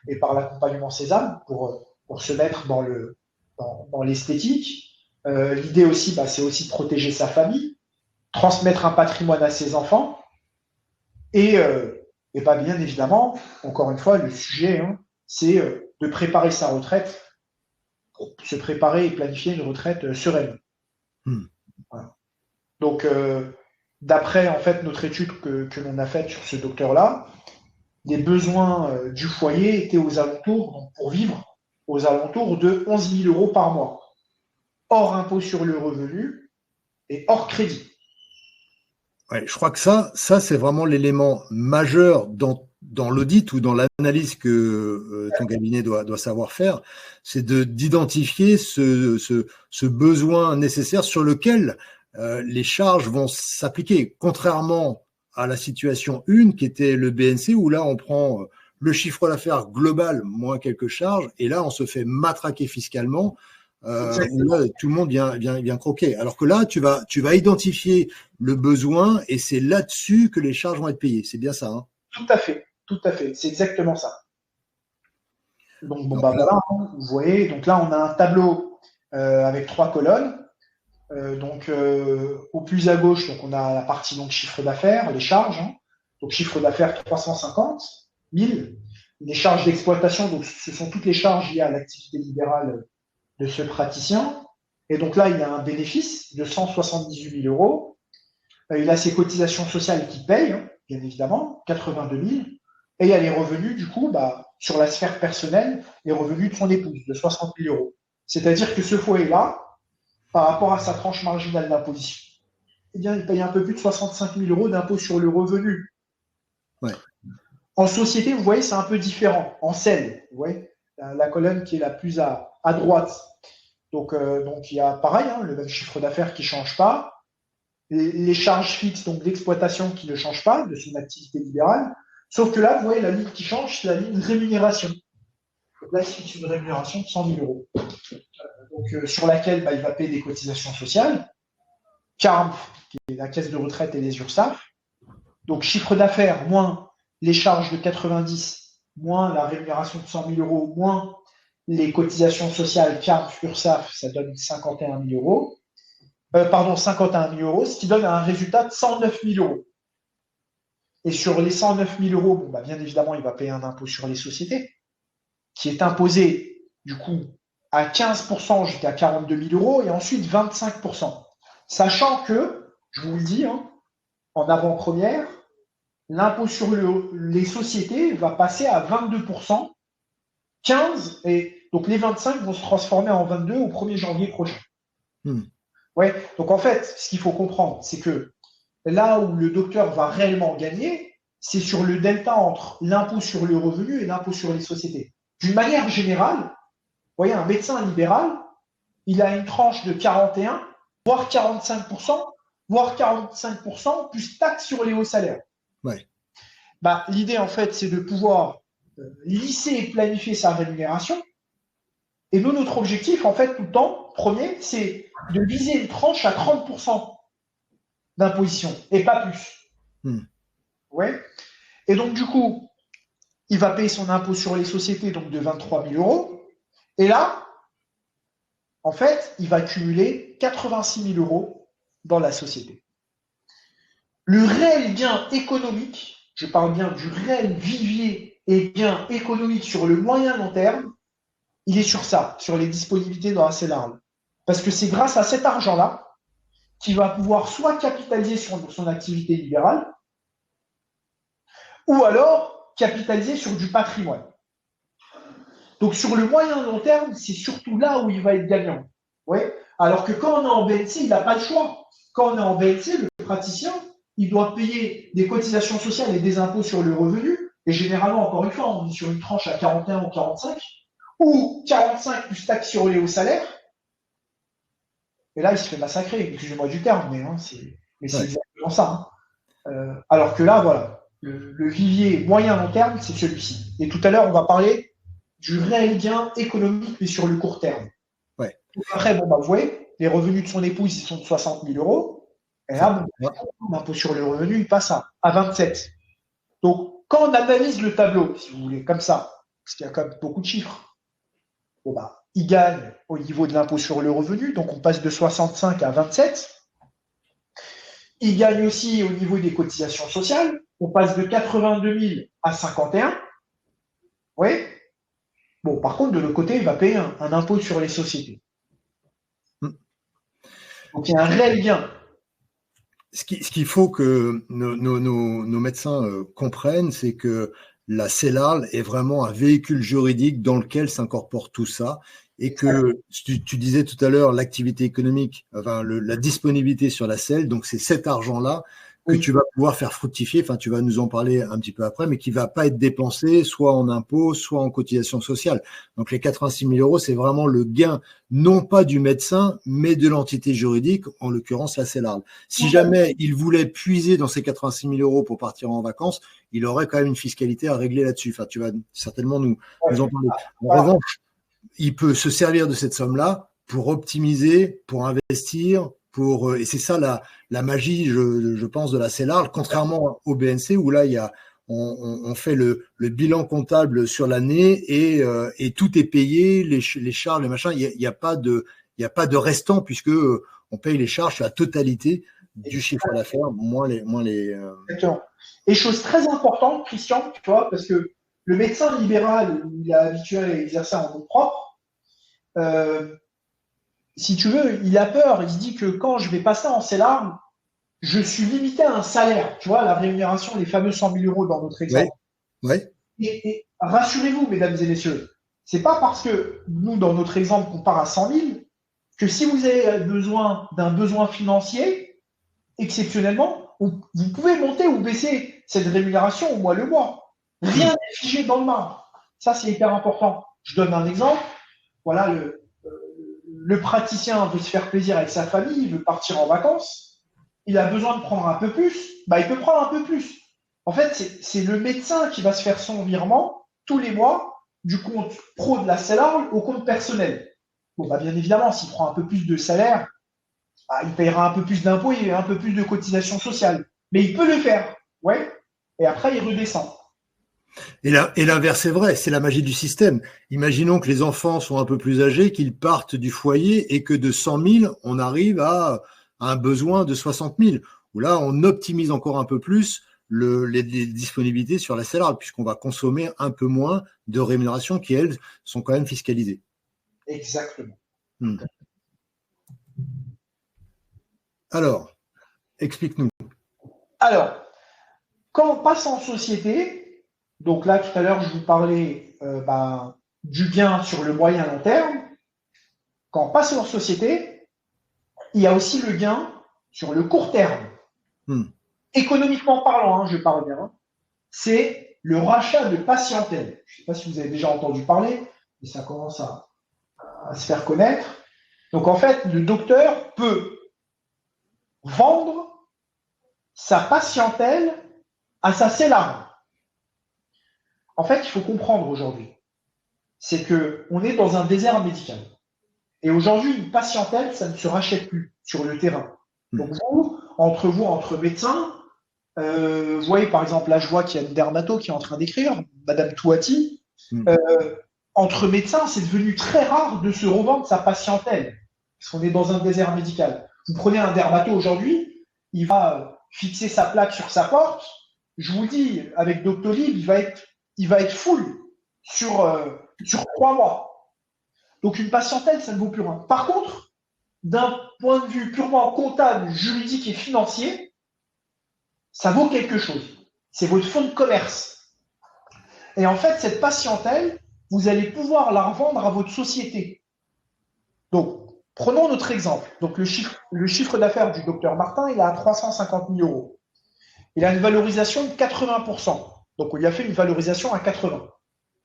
et par l'accompagnement Sésame, pour se mettre dans l'esthétique. L'idée aussi, c'est aussi de protéger sa famille, transmettre un patrimoine à ses enfants, et bien évidemment, encore une fois, le sujet, c'est de préparer sa retraite, pour se préparer et planifier une retraite sereine. Voilà. Donc, d'après en fait notre étude que l'on a faite sur ce docteur-là, les besoins du foyer étaient aux alentours, donc pour vivre, aux alentours de 11 000 € par mois, hors impôt sur le revenu et hors crédit. Ouais, je crois que ça c'est vraiment l'élément majeur dans l'audit ou dans l'analyse que ton cabinet doit savoir faire, c'est d'identifier ce besoin nécessaire sur lequel les charges vont s'appliquer, contrairement à la situation 1 qui était le BNC, où là on prend le chiffre d'affaires global moins quelques charges, et là on se fait matraquer fiscalement. Où là, tout le monde vient croquer. Alors que là, tu vas identifier le besoin et c'est là-dessus que les charges vont être payées. C'est bien ça, hein? Tout à fait. C'est exactement ça. Donc, bon, Donc, bah voilà, hein, vous voyez. Donc là, on a un tableau avec 3 colonnes. Au plus à gauche, donc on a la partie donc chiffre d'affaires, les charges. Hein. Donc chiffre d'affaires 350 000. Les charges d'exploitation, donc ce sont toutes les charges liées à l'activité libérale de ce praticien. Et donc là, il a un bénéfice de 178 000 €. Il a ses cotisations sociales qui payent, hein, bien évidemment, 82 000. Et il y a les revenus, du coup, sur la sphère personnelle, les revenus de son épouse, de 60 000 €. C'est-à-dire que ce foyer-là, par rapport à sa tranche marginale d'imposition, eh bien, il paye un peu plus de 65 000 € d'impôt sur le revenu. Ouais. En société, vous voyez, c'est un peu différent. En scène, vous voyez, la colonne qui est la plus à droite. Donc, il y a pareil, hein, le même chiffre d'affaires qui ne change pas. Les charges fixes, donc d'exploitation qui ne changent pas de son activité libérale. Sauf que là, vous voyez, la ligne qui change, c'est la ligne rémunération. Donc là, c'est une rémunération de 100 000 €. Sur laquelle il va payer des cotisations sociales, CARM, qui est la caisse de retraite et les URSSAF. Donc chiffre d'affaires moins les charges de 90, moins la rémunération de 100 000 €, moins les cotisations sociales CARM, URSSAF, ça donne 51 000 €. 51 000 €, ce qui donne un résultat de 109 000 €. Et sur les 109 000 €, bien évidemment, il va payer un impôt sur les sociétés, qui est imposé, du coup, à 15% jusqu'à 42 000 € et ensuite 25%. Sachant que, je vous le dis, hein, en avant-première, l'impôt sur les sociétés va passer à 22%, 15%, et donc les 25 vont se transformer en 22 au 1er janvier prochain. Ouais. Donc en fait, ce qu'il faut comprendre, c'est que là où le docteur va réellement gagner, c'est sur le delta entre l'impôt sur le revenu et l'impôt sur les sociétés. D'une manière générale, vous voyez, un médecin libéral, il a une tranche de 41, voire 45%, voire 45% plus taxe sur les hauts salaires. Ouais. L'idée, en fait, c'est de pouvoir lisser et planifier sa rémunération. Et nous, notre objectif, en fait, tout le temps, premier, c'est de viser une tranche à 30% d'imposition, et pas plus. Ouais. Et donc, du coup, il va payer son impôt sur les sociétés donc de 23 000 €. Et là, en fait, il va cumuler 86 000 € dans la société. Le réel gain économique, je parle bien du réel vivier et gain économique sur le moyen long terme, il est sur ça, sur les disponibilités dans la CELARL. Parce que c'est grâce à cet argent-là qu'il va pouvoir soit capitaliser sur son activité libérale, ou alors capitaliser sur du patrimoine. Donc sur le moyen long terme, c'est surtout là où il va être gagnant. Ouais. Alors que quand on est en BNC, il n'a pas le choix. Quand on est en BNC, le praticien, il doit payer des cotisations sociales et des impôts sur le revenu. Et généralement, encore une fois, on est sur une tranche à 41 ou 45, ou 45 plus taxe sur les hauts salaires. Et là, il se fait massacrer, excusez-moi du terme, mais c'est exactement ça. Alors que là, voilà, le vivier moyen-long terme, c'est celui-ci. Et tout à l'heure, on va parler du réel gain économique, mais sur le court terme. Ouais. Après, vous voyez, les revenus de son épouse, ils sont de 60 000 €. Et là, l'impôt sur le revenu, il passe à 27. Donc, quand on analyse le tableau, si vous voulez, comme ça, parce qu'il y a quand même beaucoup de chiffres, il gagne au niveau de l'impôt sur le revenu, donc on passe de 65 à 27. Il gagne aussi au niveau des cotisations sociales, on passe de 82 000 à 51. Oui. Bon, par contre, de l'autre côté, il va payer un impôt sur les sociétés. Donc, il y a un réel gain. Ce qu'il faut que nos médecins comprennent, c'est que la CELARL est vraiment un véhicule juridique dans lequel s'incorpore tout ça. Et que tu disais tout à l'heure, l'activité économique, enfin, la disponibilité sur la selle, donc c'est cet argent-là que tu vas pouvoir faire fructifier, enfin tu vas nous en parler un petit peu après, mais qui va pas être dépensé soit en impôts, soit en cotisation sociale. Donc les 86 000 euros, c'est vraiment le gain, non pas du médecin, mais de l'entité juridique, en l'occurrence la CELARL. Si jamais il voulait puiser dans ces 86 000 euros pour partir en vacances, il aurait quand même une fiscalité à régler là-dessus. Enfin, tu vas certainement nous en parler. En revanche, il peut se servir de cette somme-là pour optimiser, pour investir, et c'est ça la magie, je pense, de la CELARL, contrairement au BNC où là, on fait le bilan comptable sur l'année et tout est payé, les charges, les machins, il n'y a pas de restant puisque on paye les charges sur la totalité du chiffre d'affaires, moins les. Exactement. Et chose très importante, Christian, tu vois, parce que le médecin libéral, il est habitué à exercer en nom propre. Si tu veux, il a peur. Il se dit que quand je vais passer en CELARL, je suis limité à un salaire. Tu vois, la rémunération, les fameux 100 000 euros dans notre exemple. Ouais. Et rassurez-vous, mesdames et messieurs, c'est pas parce que nous, dans notre exemple, on part à 100 000 que si vous avez besoin d'un besoin financier, exceptionnellement, vous pouvez monter ou baisser cette rémunération au mois le mois. Rien n'est figé dans le marbre. Ça, c'est hyper important. Je donne un exemple. Voilà, le praticien veut se faire plaisir avec sa famille, il veut partir en vacances. Il a besoin de prendre un peu plus. Il peut prendre un peu plus. En fait, c'est le médecin qui va se faire son virement tous les mois du compte pro de la CELARL au compte personnel. Bien évidemment, s'il prend un peu plus de salaire, il paiera un peu plus d'impôts et un peu plus de cotisations sociales. Mais il peut le faire, ouais. Et après, il redescend. Et l'inverse est vrai, c'est la magie du système. Imaginons que les enfants sont un peu plus âgés, qu'ils partent du foyer et que de 100 000, on arrive à un besoin de 60 000. Où là, on optimise encore un peu plus les disponibilités sur la CELARL, puisqu'on va consommer un peu moins de rémunérations qui, elles, sont quand même fiscalisées. Exactement. Alors, explique-nous. Alors, quand on passe en société, donc là, tout à l'heure, je vous parlais du gain sur le moyen long terme. Quand on passe en société, il y a aussi le gain sur le court terme. Économiquement parlant, je parle bien, c'est le rachat de patientèle. Je ne sais pas si vous avez déjà entendu parler, mais ça commence à se faire connaître. Donc, en fait, le docteur peut vendre sa patientèle à sa CELARL. En fait, il faut comprendre aujourd'hui, c'est qu'on est dans un désert médical. Et aujourd'hui, une patientèle, ça ne se rachète plus sur le terrain. Donc entre médecins, vous voyez par exemple, là je vois qu'il y a une dermato qui est en train d'écrire, Madame Touati, entre médecins, c'est devenu très rare de se revendre sa patientèle, parce qu'on est dans un désert médical. Vous prenez un dermato aujourd'hui, il va fixer sa plaque sur sa porte, je vous dis, avec Doctolib, il va être full sur 3 mois. Donc une patientèle, ça ne vaut plus rien. Par contre, d'un point de vue purement comptable, juridique et financier, ça vaut quelque chose. C'est votre fonds de commerce. Et en fait, cette patientèle, vous allez pouvoir la revendre à votre société. Donc, prenons notre exemple. Donc, le chiffre d'affaires du docteur Martin, il est à 350 000 euros. Il a une valorisation de 80%. Donc, on lui a fait une valorisation à 80.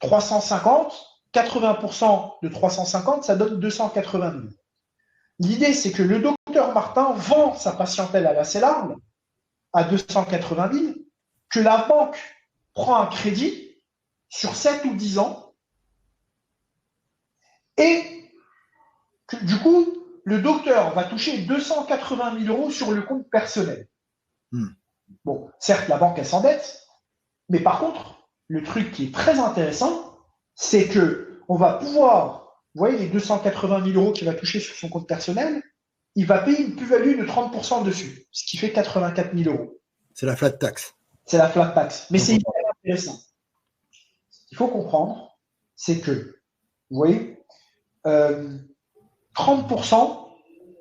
350, 80% de 350, ça donne 280 000. L'idée, c'est que le docteur Martin vend sa patientèle à la CELARL à 280 000, que la banque prend un crédit sur 7 ou 10 ans, et que du coup, le docteur va toucher 280 000 euros sur le compte personnel. Bon, certes, la banque, elle s'endette, mais par contre, le truc qui est très intéressant, c'est qu'on va pouvoir, vous voyez, les 280 000 euros qu'il va toucher sur son compte personnel, il va payer une plus-value de 30% dessus, ce qui fait 84 000 euros. C'est la flat tax. C'est la flat tax. Mais c'est hyper intéressant. Ce qu'il faut comprendre, c'est que, vous voyez, 30%,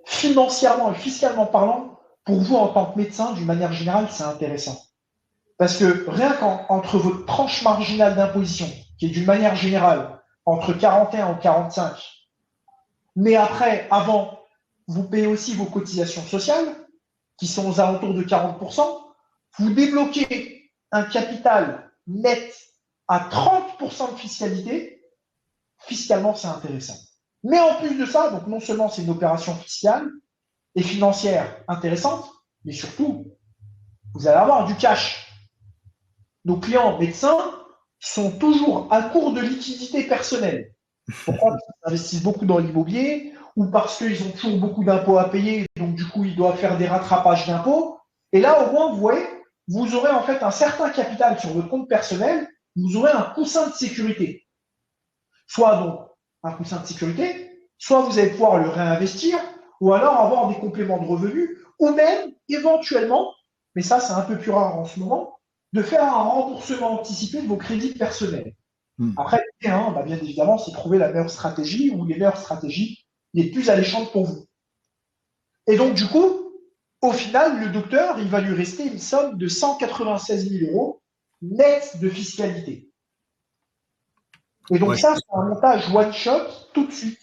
financièrement et fiscalement parlant, pour vous en tant que médecin, d'une manière générale, c'est intéressant. Parce que rien qu'entre votre tranche marginale d'imposition, qui est d'une manière générale entre 41 ou 45, mais après, avant, vous payez aussi vos cotisations sociales, qui sont aux alentours de 40%, vous débloquez un capital net à 30% de fiscalité, fiscalement, c'est intéressant. Mais en plus de ça, donc non seulement c'est une opération fiscale et financière intéressante, mais surtout, vous allez avoir du cash. Nos clients médecins sont toujours à court de liquidité personnelle. Pourquoi? Parce qu'ils investissent beaucoup dans l'immobilier ou parce qu'ils ont toujours beaucoup d'impôts à payer, donc du coup, ils doivent faire des rattrapages d'impôts. Et là, au moins, vous voyez, vous aurez en fait un certain capital sur votre compte personnel, vous aurez un coussin de sécurité. Soit donc un coussin de sécurité, soit vous allez pouvoir le réinvestir, ou alors avoir des compléments de revenus, ou même éventuellement, mais ça c'est un peu plus rare en ce moment, de faire un remboursement anticipé de vos crédits personnels. Après, bien évidemment, c'est trouver la meilleure stratégie ou les meilleures stratégies les plus alléchantes pour vous. Et donc, du coup, au final, le docteur, il va lui rester une somme de 196 000 euros net de fiscalité. Et donc, ça, c'est un montage one-shot tout de suite.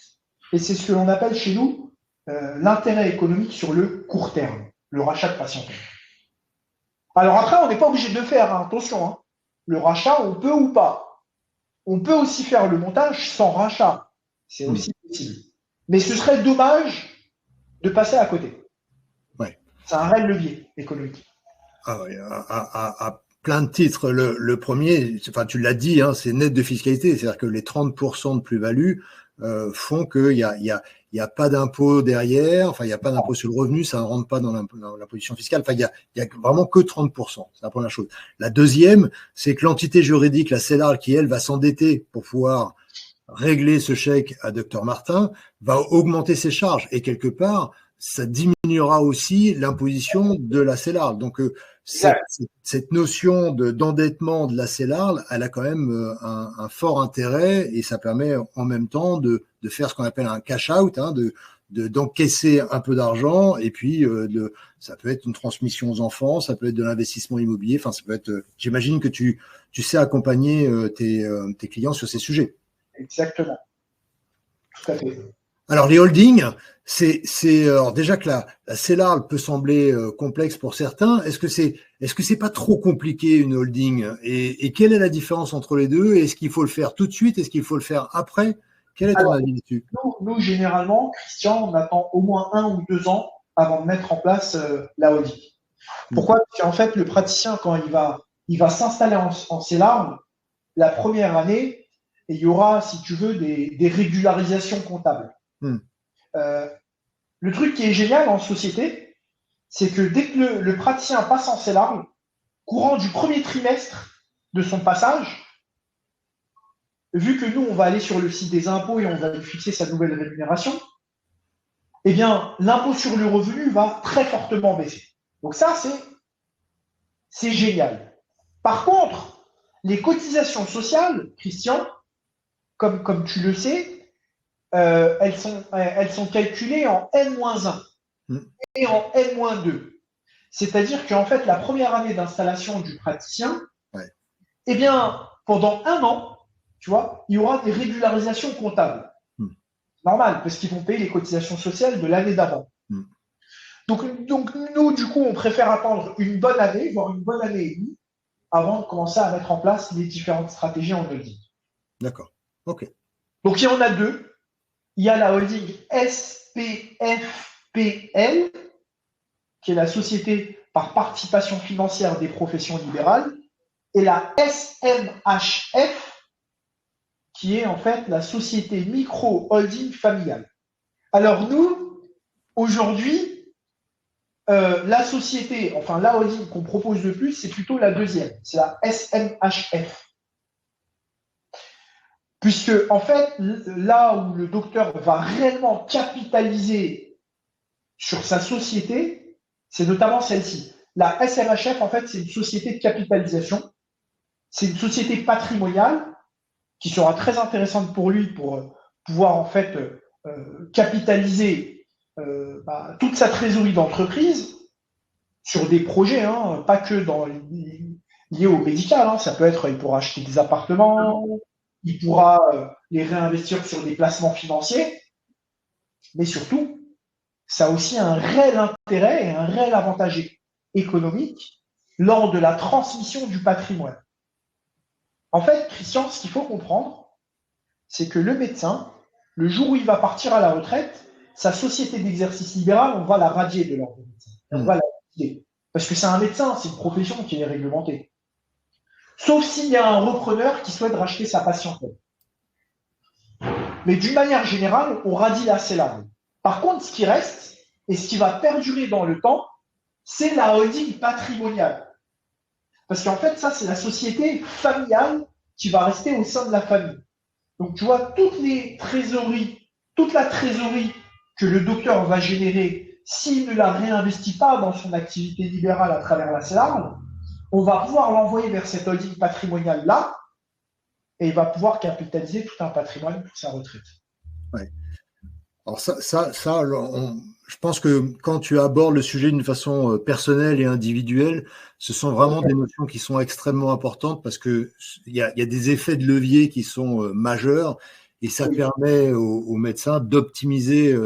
Et c'est ce que l'on appelle chez nous l'intérêt économique sur le court terme, le rachat de patientèle. Alors après, on n'est pas obligé de le faire, hein, attention. Hein. Le rachat, on peut ou pas. On peut aussi faire le montage sans rachat. C'est aussi possible. Mais ce serait dommage de passer à côté. Ouais. C'est un réel levier économique. Ah ouais, à plein de titres. Le premier, enfin, tu l'as dit, hein, c'est net de fiscalité. C'est-à-dire que les 30% de plus-value font qu'il y a pas d'impôt derrière, enfin, il n'y a pas d'impôt sur le revenu, ça ne rentre pas dans l'imposition fiscale. Enfin, il y a vraiment que 30%. C'est la première chose. La deuxième, c'est que l'entité juridique, la CELAR, qui, elle, va s'endetter pour pouvoir régler ce chèque à Dr Martin, va augmenter ses charges. Et quelque part, ça diminuera aussi l'imposition de la CELAR. Donc, cette notion d'endettement de la CELAR, elle a quand même un fort intérêt et ça permet en même temps de faire ce qu'on appelle un cash out, hein, d'encaisser un peu d'argent et puis ça peut être une transmission aux enfants, ça peut être de l'investissement immobilier, enfin ça peut être. J'imagine que tu sais accompagner tes clients sur ces sujets. Exactement. Tout à fait. Alors les holdings, c'est alors déjà que la CELAR peut sembler complexe pour certains. Est-ce que c'est pas trop compliqué une holding et quelle est la différence entre les deux? Est-ce qu'il faut le faire tout de suite? Est-ce qu'il faut le faire après? Quel est ton avis là-dessus? Nous, généralement, Christian, on attend au moins 1 ou 2 ans avant de mettre en place la holding. Pourquoi? Parce qu'en fait, le praticien, quand il va s'installer en CELAR, la première année, il y aura, si tu veux, des régularisations comptables. Le truc qui est génial en société, c'est que dès que le praticien passe en CELAR, courant du premier trimestre de son passage, vu que nous, on va aller sur le site des impôts et on va lui fixer sa nouvelle rémunération, eh bien, l'impôt sur le revenu va très fortement baisser. Donc ça, c'est génial. Par contre, les cotisations sociales, Christian, comme tu le sais, elles sont calculées en N-1 et en N-2. C'est-à-dire qu'en fait, la première année d'installation du praticien, eh bien, pendant 1 an, tu vois, il y aura des régularisations comptables. Normal, parce qu'ils vont payer les cotisations sociales de l'année d'avant. Donc, nous, du coup, on préfère attendre une bonne année, voire une bonne année et demie, avant de commencer à mettre en place les différentes stratégies en holding. D'accord. OK. Donc, il y en a deux. Il y a la holding SPFPL, qui est la société par participation financière des professions libérales, et la SMHF, qui est en fait la société micro-holding familiale. Alors nous, aujourd'hui, la société, enfin la holding qu'on propose le plus, c'est plutôt la deuxième, c'est la SMHF. Puisque, en fait, là où le docteur va réellement capitaliser sur sa société, c'est notamment celle-ci. La SMHF, en fait, c'est une société de capitalisation. C'est une société patrimoniale qui sera très intéressante pour lui pour pouvoir, en fait, capitaliser toute sa trésorerie d'entreprise sur des projets, hein, pas que dans liées au médical. Hein. Ça peut être, il pourra acheter des appartements, il pourra les réinvestir sur des placements financiers, mais surtout, ça a aussi un réel intérêt et un réel avantage économique lors de la transmission du patrimoine. En fait, Christian, ce qu'il faut comprendre, c'est que le médecin, le jour où il va partir à la retraite, sa société d'exercice libéral, on va la radier de l'ordre de médecin. On va la liquider. Parce que c'est un médecin, c'est une profession qui est réglementée. Sauf s'il y a un repreneur qui souhaite racheter sa patientèle. Mais d'une manière générale, on radie la CELAR. Par contre, ce qui reste, et ce qui va perdurer dans le temps, c'est la holding patrimoniale. Parce qu'en fait, ça, c'est la société familiale qui va rester au sein de la famille. Donc, tu vois, toute la trésorerie que le docteur va générer, s'il ne la réinvestit pas dans son activité libérale à travers la CELAR, on va pouvoir l'envoyer vers cette holding patrimoniale-là et il va pouvoir capitaliser tout un patrimoine pour sa retraite. Ouais. Alors je pense que quand tu abordes le sujet d'une façon personnelle et individuelle, ce sont vraiment des notions qui sont extrêmement importantes parce que il y a des effets de levier qui sont majeurs et ça permet aux médecins d'optimiser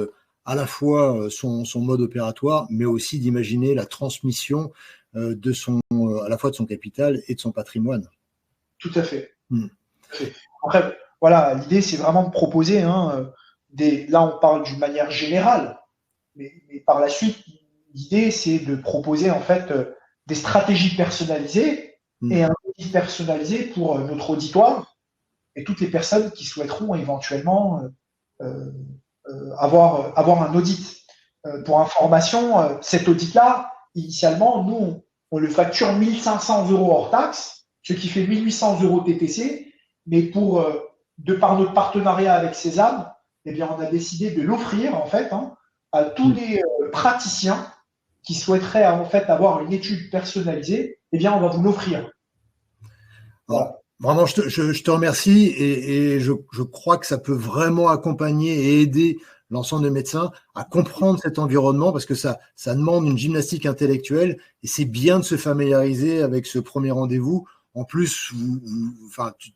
à la fois son mode opératoire, mais aussi d'imaginer la transmission à la fois de son capital et de son patrimoine. Tout à fait. Après, voilà, l'idée c'est vraiment de proposer. Là, on parle d'une manière générale, mais par la suite, l'idée c'est de proposer en fait des stratégies personnalisées et un outil personnalisé pour notre auditoire et toutes les personnes qui souhaiteront éventuellement avoir un audit. Pour information, cet audit-là, initialement, nous, on le facture 1 500 € hors taxe, ce qui fait 1 800 € TTC, mais de par notre partenariat avec Sésame, eh bien, on a décidé de l'offrir en fait à tous les praticiens qui souhaiteraient en fait avoir une étude personnalisée. Eh bien, on va vous l'offrir. Voilà. Vraiment, je te remercie et je crois que ça peut vraiment accompagner et aider l'ensemble des médecins à comprendre cet environnement parce que ça demande une gymnastique intellectuelle et c'est bien de se familiariser avec ce premier rendez-vous. En plus,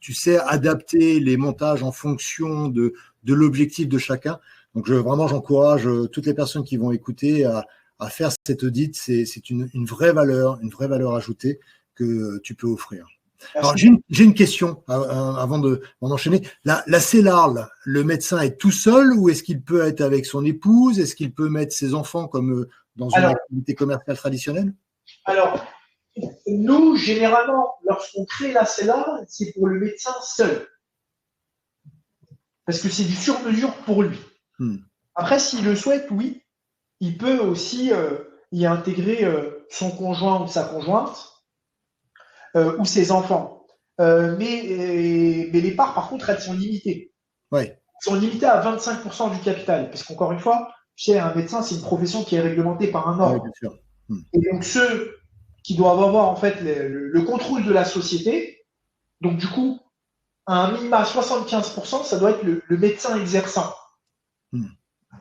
tu sais adapter les montages en fonction de l'objectif de chacun. Donc, vraiment, j'encourage toutes les personnes qui vont écouter à faire cet audit. C'est une vraie valeur ajoutée que tu peux offrir. Alors, j'ai une question avant d'en enchaîner. La CELAR, le médecin est tout seul ou est-ce qu'il peut être avec son épouse? Est-ce qu'il peut mettre ses enfants comme dans une activité commerciale traditionnelle? Alors, nous, généralement, lorsqu'on crée la CELAR, c'est pour le médecin seul. Parce que c'est du sur-mesure pour lui. Après, s'il le souhaite, oui, il peut aussi y intégrer son conjoint ou sa conjointe ou ses enfants. Mais les parts, par contre, elles sont limitées. Ouais. Elles sont limitées à 25% du capital. Parce qu'encore une fois, tu sais, un médecin, c'est une profession qui est réglementée par un ordre. Ouais, bien sûr. Et donc, ceux qui doivent avoir en fait le contrôle de la société, donc du coup, à un minima 75%, ça doit être le médecin exerçant.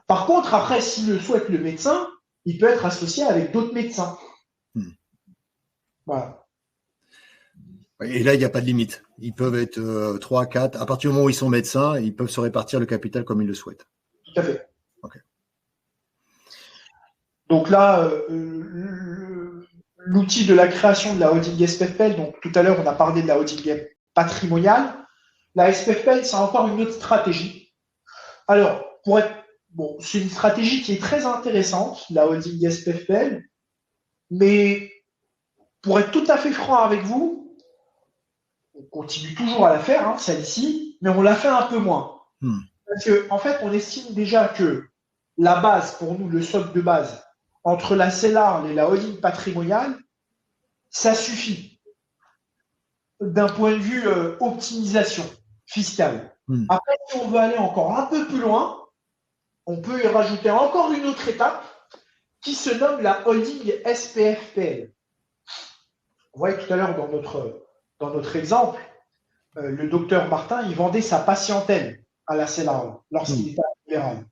Par contre, après, s'il le souhaite le médecin, il peut être associé avec d'autres médecins. Voilà. Et là, il n'y a pas de limite. Ils peuvent être 3, 4. À partir du moment où ils sont médecins, ils peuvent se répartir le capital comme ils le souhaitent. Tout à fait. Okay. Donc là, l'outil de la création de la holding SPFPL, donc tout à l'heure, on a parlé de la holding patrimoniale. La SPFPL, c'est encore une autre stratégie. Alors, c'est une stratégie qui est très intéressante, la holding SPFPL, mais pour être tout à fait franc avec vous, on continue toujours à la faire, celle-ci, mais on la fait un peu moins. Parce qu'en fait, on estime déjà que la base, pour nous, le socle de base, entre la CELAR et la holding patrimoniale, ça suffit d'un point de vue optimisation fiscale. Après, si on veut aller encore un peu plus loin, on peut y rajouter encore une autre étape qui se nomme la holding SPFPL. Vous voyez tout à l'heure dans notre exemple, le docteur Martin, il vendait sa patientèle à la CELAR lorsqu'il était à libéral.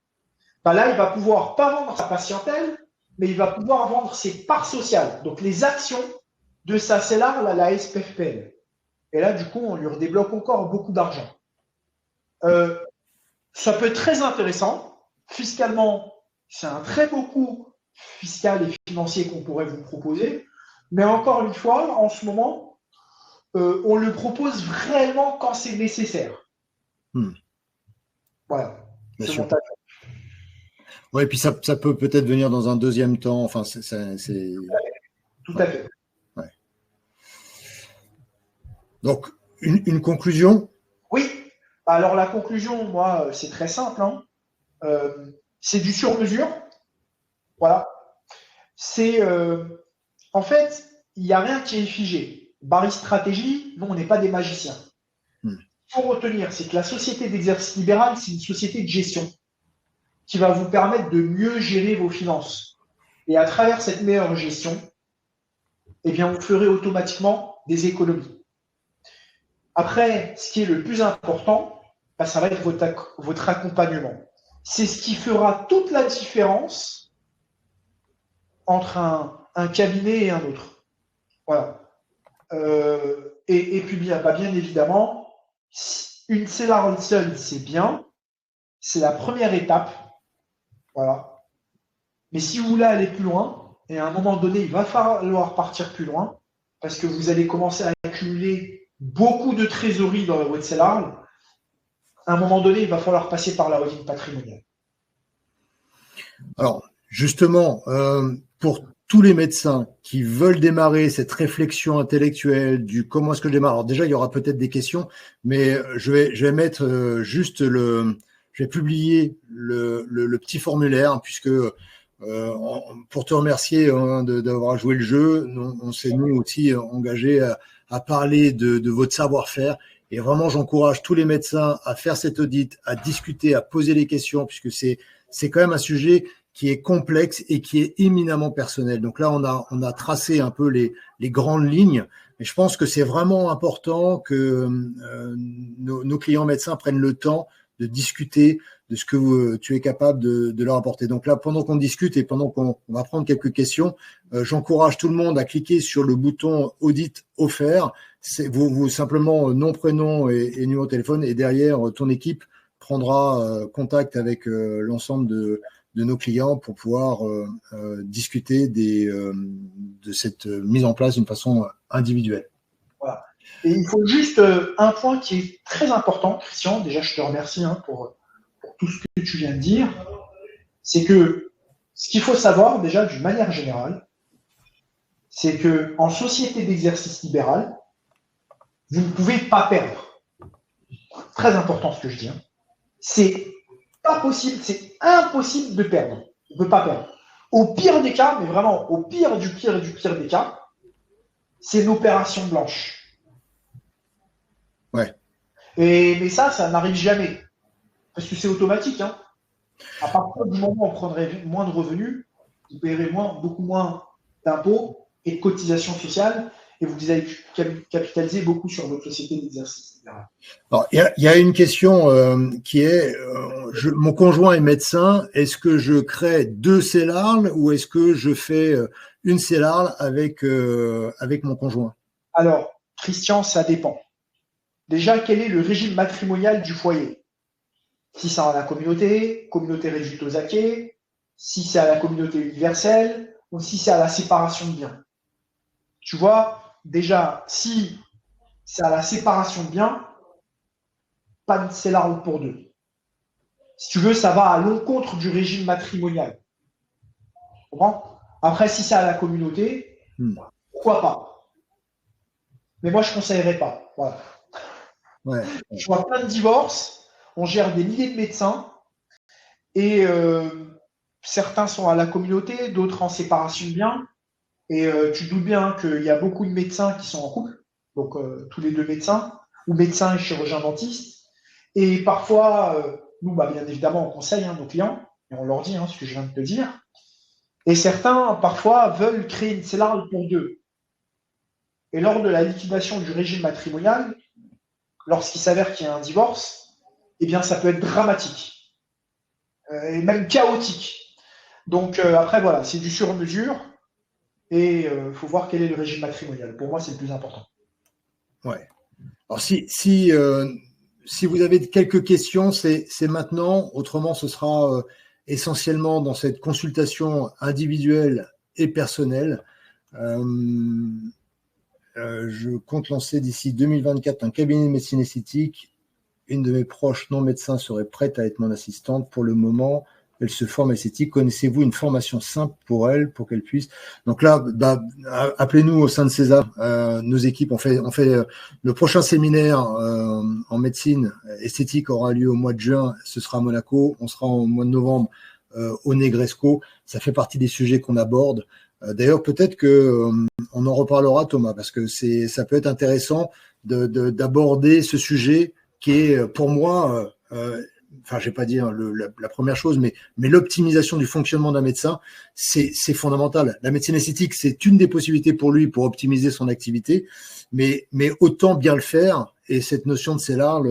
Là, il va pouvoir pas vendre sa patientèle, mais il va pouvoir vendre ses parts sociales, donc les actions de sa CELARL à la SPFPL. Et là, du coup, on lui redébloque encore beaucoup d'argent. Ça peut être très intéressant. Fiscalement, c'est un très beau coût fiscal et financier qu'on pourrait vous proposer. Mais encore une fois, en ce moment, on le propose vraiment quand c'est nécessaire. Voilà. Bien sûr. Oui, et puis ça peut peut-être venir dans un deuxième temps. Enfin, c'est... Tout à fait. Ouais. Donc, une conclusion? Oui. Alors, la conclusion, moi, c'est très simple. Hein. C'est du sur-mesure. Voilà. C'est, en fait, il n'y a rien qui est figé. Barry Stratégie, nous, on n'est pas des magiciens. Ce qu'il faut retenir, c'est que la société d'exercice libéral, c'est une société de gestion qui va vous permettre de mieux gérer vos finances. Et à travers cette meilleure gestion, eh bien, vous ferez automatiquement des économies. Après, ce qui est le plus important, ça va être votre accompagnement. C'est ce qui fera toute la différence entre un cabinet et un autre. Voilà. Et puis, bien évidemment, une CELARL seule, c'est bien. C'est la première étape. Voilà. Mais si vous voulez aller plus loin, et à un moment donné, il va falloir partir plus loin, parce que vous allez commencer à accumuler beaucoup de trésorerie dans votre CELARL, à un moment donné, il va falloir passer par la holding patrimoniale. Alors, justement, pour tous les médecins qui veulent démarrer cette réflexion intellectuelle du comment est-ce que je démarre. Alors déjà, il y aura peut-être des questions, mais je vais mettre juste je vais publier le petit formulaire, puisque pour te remercier d'avoir joué le jeu, on s'est nous aussi engagés à parler de votre savoir-faire. Et vraiment, j'encourage tous les médecins à faire cet audit, à discuter, à poser les questions, puisque c'est quand même un sujet qui est complexe et qui est éminemment personnel. Donc là, on a tracé un peu les grandes lignes, mais je pense que c'est vraiment important que nos clients médecins prennent le temps de discuter de ce que tu es capable de leur apporter. Donc là, pendant qu'on discute et pendant qu'on va prendre quelques questions, j'encourage tout le monde à cliquer sur le bouton audit offert. Vous simplement nom, prénom et numéro de téléphone, et derrière, ton équipe prendra contact avec l'ensemble de nos clients pour pouvoir discuter de cette mise en place d'une façon individuelle. Voilà. Et il faut juste un point qui est très important, Christian. Déjà, je te remercie pour tout ce que tu viens de dire. C'est que ce qu'il faut savoir, déjà, d'une manière générale, c'est qu'en société d'exercice libéral, vous ne pouvez pas perdre. Très important ce que je dis. Hein. C'est pas possible, c'est impossible de perdre. On ne peut pas perdre. Au pire des cas, mais vraiment au pire du pire du pire des cas, c'est une opération blanche. Ouais. Mais ça n'arrive jamais. Parce que c'est automatique. Hein. À partir du moment où on prendrait moins de revenus, vous paierez beaucoup moins d'impôts et de cotisations sociales, et vous allez capitaliser beaucoup sur votre société d'exercice. Alors, il y a une question qui est, mon conjoint est médecin, est-ce que je crée 2 CELARL ou est-ce que je fais une CELARL avec mon conjoint? Alors, Christian, ça dépend. Déjà, quel est le régime matrimonial du foyer? Si c'est à la communauté réduite aux acquis, si c'est à la communauté universelle, ou si c'est à la séparation de biens. Tu vois, déjà, si c'est à la séparation de biens, pas de CELARL pour 2. Si tu veux, ça va à l'encontre du régime matrimonial. Tu comprends? Après, si c'est à la communauté, pourquoi pas? Mais moi, je ne conseillerais pas. Voilà. Ouais. Je vois plein de divorces, on gère des milliers de médecins, et certains sont à la communauté, d'autres en séparation de biens. Et tu te doutes bien qu'il y a beaucoup de médecins qui sont en couple, donc tous les 2 médecins, ou médecins et chirurgiens dentistes. Et parfois, nous, bien évidemment, on conseille nos clients, et on leur dit ce que je viens de te dire. Et certains, parfois, veulent créer une CELARL pour 2. Et lors de la liquidation du régime matrimonial, lorsqu'il s'avère qu'il y a un divorce, eh bien, ça peut être dramatique, et même chaotique. Donc, après, voilà, c'est du sur-mesure. et il faut voir quel est le régime matrimonial. Pour moi, c'est le plus important. Ouais. Alors, si vous avez quelques questions, c'est maintenant. Autrement, ce sera essentiellement dans cette consultation individuelle et personnelle. Je compte lancer d'ici 2024 un cabinet de médecine esthétique. Une de mes proches non médecins serait prête à être mon assistante. Pour le moment, elle se forme à l'esthétique. Connaissez-vous une formation simple pour elle, pour qu'elle puisse… Donc là, appelez-nous au sein de César. Nos équipes, on fait le prochain séminaire en médecine esthétique aura lieu au mois de juin. Ce sera à Monaco. On sera au mois de novembre au Negresco. Ça fait partie des sujets qu'on aborde. D'ailleurs, peut-être que on en reparlera, Thomas, parce que ça peut être intéressant d'aborder ce sujet qui est pour moi, enfin, je vais pas dire la première chose, mais l'optimisation du fonctionnement d'un médecin, c'est fondamental. La médecine esthétique, c'est une des possibilités pour lui pour optimiser son activité, mais autant bien le faire. Et cette notion de CELAR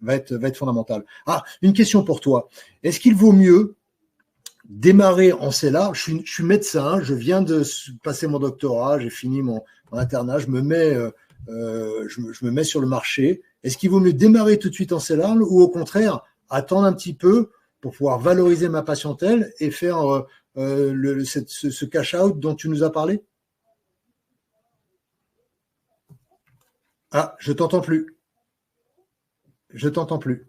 va être fondamentale. Ah, une question pour toi. Est-ce qu'il vaut mieux démarrer en CELAR? Je suis médecin, je viens de passer mon doctorat, j'ai fini mon internat, je me mets sur le marché. Est-ce qu'il vaut mieux démarrer tout de suite en CELAR ou au contraire attendre un petit peu pour pouvoir valoriser ma patientèle et faire ce cash-out dont tu nous as parlé? Ah, je t'entends plus. Je t'entends plus.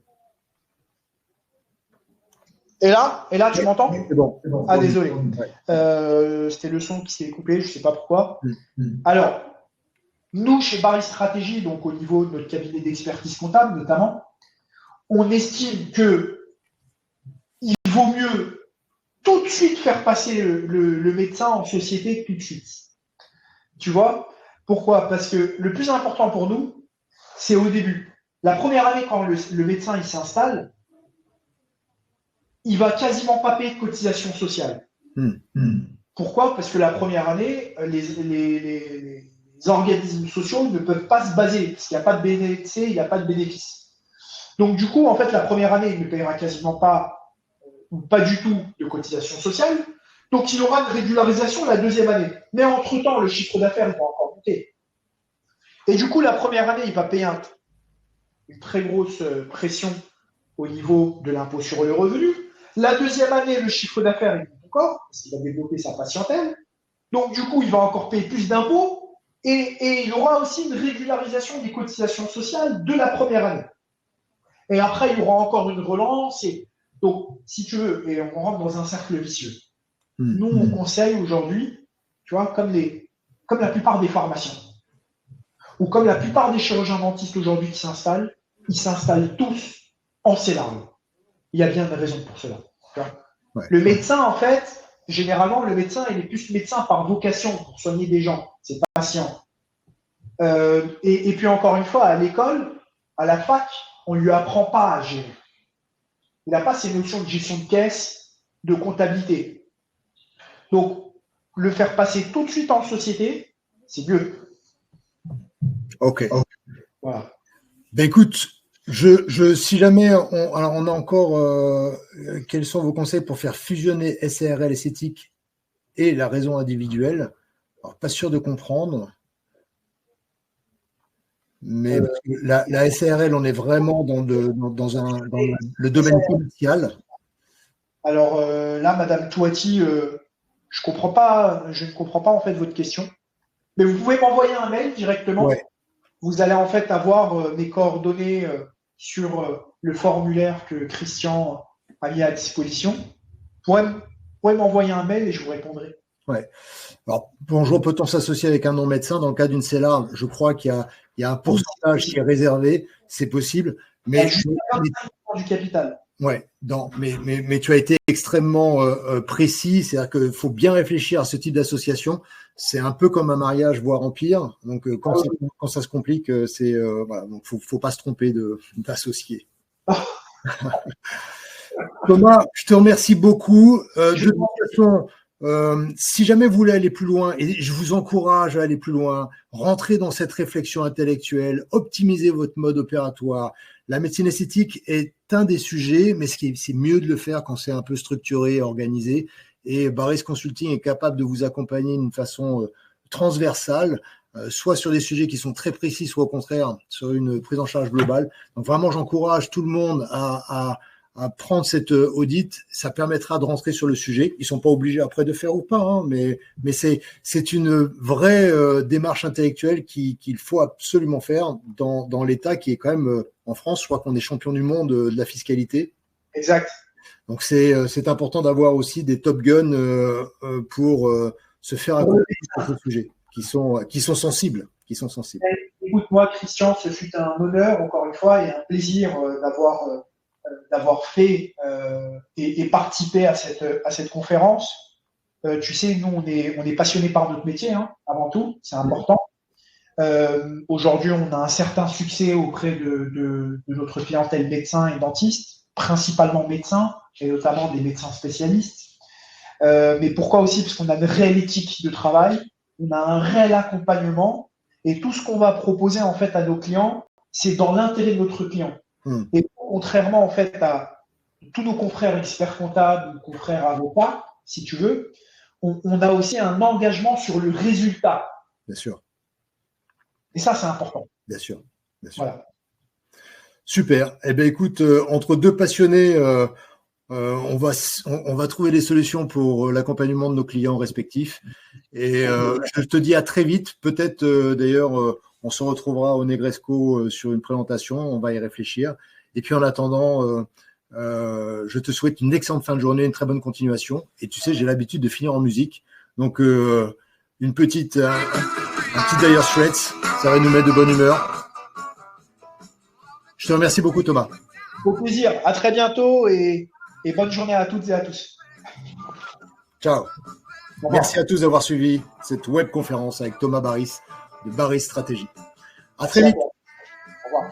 Et là, tu m'entends? C'est bon. Ah, désolé. C'était le son qui s'est coupé, je ne sais pas pourquoi. Alors, nous, chez Barry Stratégie, donc au niveau de notre cabinet d'expertise comptable notamment, on estime que il vaut mieux tout de suite faire passer le médecin en société tout de suite. Tu vois? Pourquoi? Parce que le plus important pour nous, c'est au début. La première année, quand le médecin il s'installe, il va quasiment pas payer de cotisation sociale. Pourquoi? Parce que la première année, les organismes sociaux ne peuvent pas se baser, parce qu'il n'y a pas de BNC, il n'y a pas de bénéfice. Donc, du coup, en fait, la première année, il ne paiera quasiment pas, ou pas du tout, de cotisation sociale. Donc, il aura une régularisation la deuxième année. Mais entre-temps, le chiffre d'affaires va encore monter. Et du coup, la première année, il va payer une très grosse pression au niveau de l'impôt sur le revenu. La deuxième année, le chiffre d'affaires est encore, parce qu'il va développer sa patientèle. Donc, du coup, il va encore payer plus d'impôts et il aura aussi une régularisation des cotisations sociales de la première année. Et après, il y aura encore une relance. Et donc, si tu veux, et on rentre dans un cercle vicieux. Nous, on conseille aujourd'hui, tu vois, comme la plupart des pharmaciens ou comme la plupart des chirurgiens dentistes aujourd'hui qui s'installent, ils s'installent tous en CELAR. Il y a bien une raison pour cela. Ouais. Le médecin, en fait, généralement, le médecin, il est plus médecin par vocation pour soigner des gens, ses patients. Et puis, encore une fois, à l'école, à la fac, on ne lui apprend pas à gérer. Il n'a pas ces notions de gestion de caisse, de comptabilité. Donc, le faire passer tout de suite en société, c'est mieux. Ok. Voilà. Ben écoute, si jamais on a encore, quels sont vos conseils pour faire fusionner SARL esthétique et la raison individuelle? Alors, pas sûr de comprendre, mais la SARL, on est vraiment dans le domaine commercial. Alors là, Madame Touati, je ne comprends pas en fait votre question, mais vous pouvez m'envoyer un mail directement. Ouais. Vous allez en fait avoir mes coordonnées sur le formulaire que Christian a mis à disposition. Vous pourrez m'envoyer un mail et je vous répondrai. Ouais. Alors, bonjour, peut-on s'associer avec un non-médecin? Dans le cas d'une CELAR, je crois qu'il y a un pourcentage qui est réservé, c'est possible. Mais juste du capital. Ouais, mais tu as été extrêmement précis, c'est-à-dire qu'il faut bien réfléchir à ce type d'association. C'est un peu comme un mariage, voire en pire. Donc, quand ça se complique, voilà. Donc, faut pas se tromper d'associer. Thomas, je te remercie beaucoup. De toute façon, si jamais vous voulez aller plus loin, et je vous encourage à aller plus loin, rentrez dans cette réflexion intellectuelle, optimisez votre mode opératoire. La médecine esthétique est un des sujets, mais c'est mieux de le faire quand c'est un peu structuré, organisé. Et Baris Consulting est capable de vous accompagner d'une façon transversale, soit sur des sujets qui sont très précis, soit au contraire sur une prise en charge globale. Donc vraiment, j'encourage tout le monde à prendre cette audit. Ça permettra de rentrer sur le sujet. Ils sont pas obligés après de faire ou pas, hein, mais c'est une vraie démarche intellectuelle qu'il faut absolument faire dans l'État qui est quand même en France. Je crois qu'on est champion du monde de la fiscalité. Exact. Donc c'est important d'avoir aussi des top guns pour se faire accompagner sur ce sujet, qui sont sensibles. Écoute-moi, Christian, ce fut un honneur, encore une fois, et un plaisir d'avoir fait et participé à cette conférence. Tu sais, nous, on est passionnés par notre métier, hein, avant tout, c'est important. Aujourd'hui, on a un certain succès auprès de notre clientèle médecins et dentistes, principalement médecins, et notamment des médecins spécialistes. Mais pourquoi aussi? Parce qu'on a une réelle éthique de travail, on a un réel accompagnement, et tout ce qu'on va proposer en fait à nos clients, c'est dans l'intérêt de notre client. Et contrairement en fait à tous nos confrères experts comptables, nos confrères avocats, si tu veux, on a aussi un engagement sur le résultat. Bien sûr. Et ça, c'est important. Bien sûr. Voilà. Super. Eh bien, écoute, entre deux passionnés, on va trouver des solutions pour l'accompagnement de nos clients respectifs. Et je te dis à très vite. Peut-être, d'ailleurs, on se retrouvera au Negresco sur une présentation. On va y réfléchir. Et puis, en attendant, je te souhaite une excellente fin de journée, une très bonne continuation. Et tu sais, j'ai l'habitude de finir en musique. Donc, un petit Dire Straits, ça va nous mettre de bonne humeur. Je te remercie beaucoup, Thomas. Au plaisir. À très bientôt et bonne journée à toutes et à tous. Ciao. Merci à tous d'avoir suivi cette web conférence avec Thomas Baris de Baris Stratégie. À très vite. Au revoir.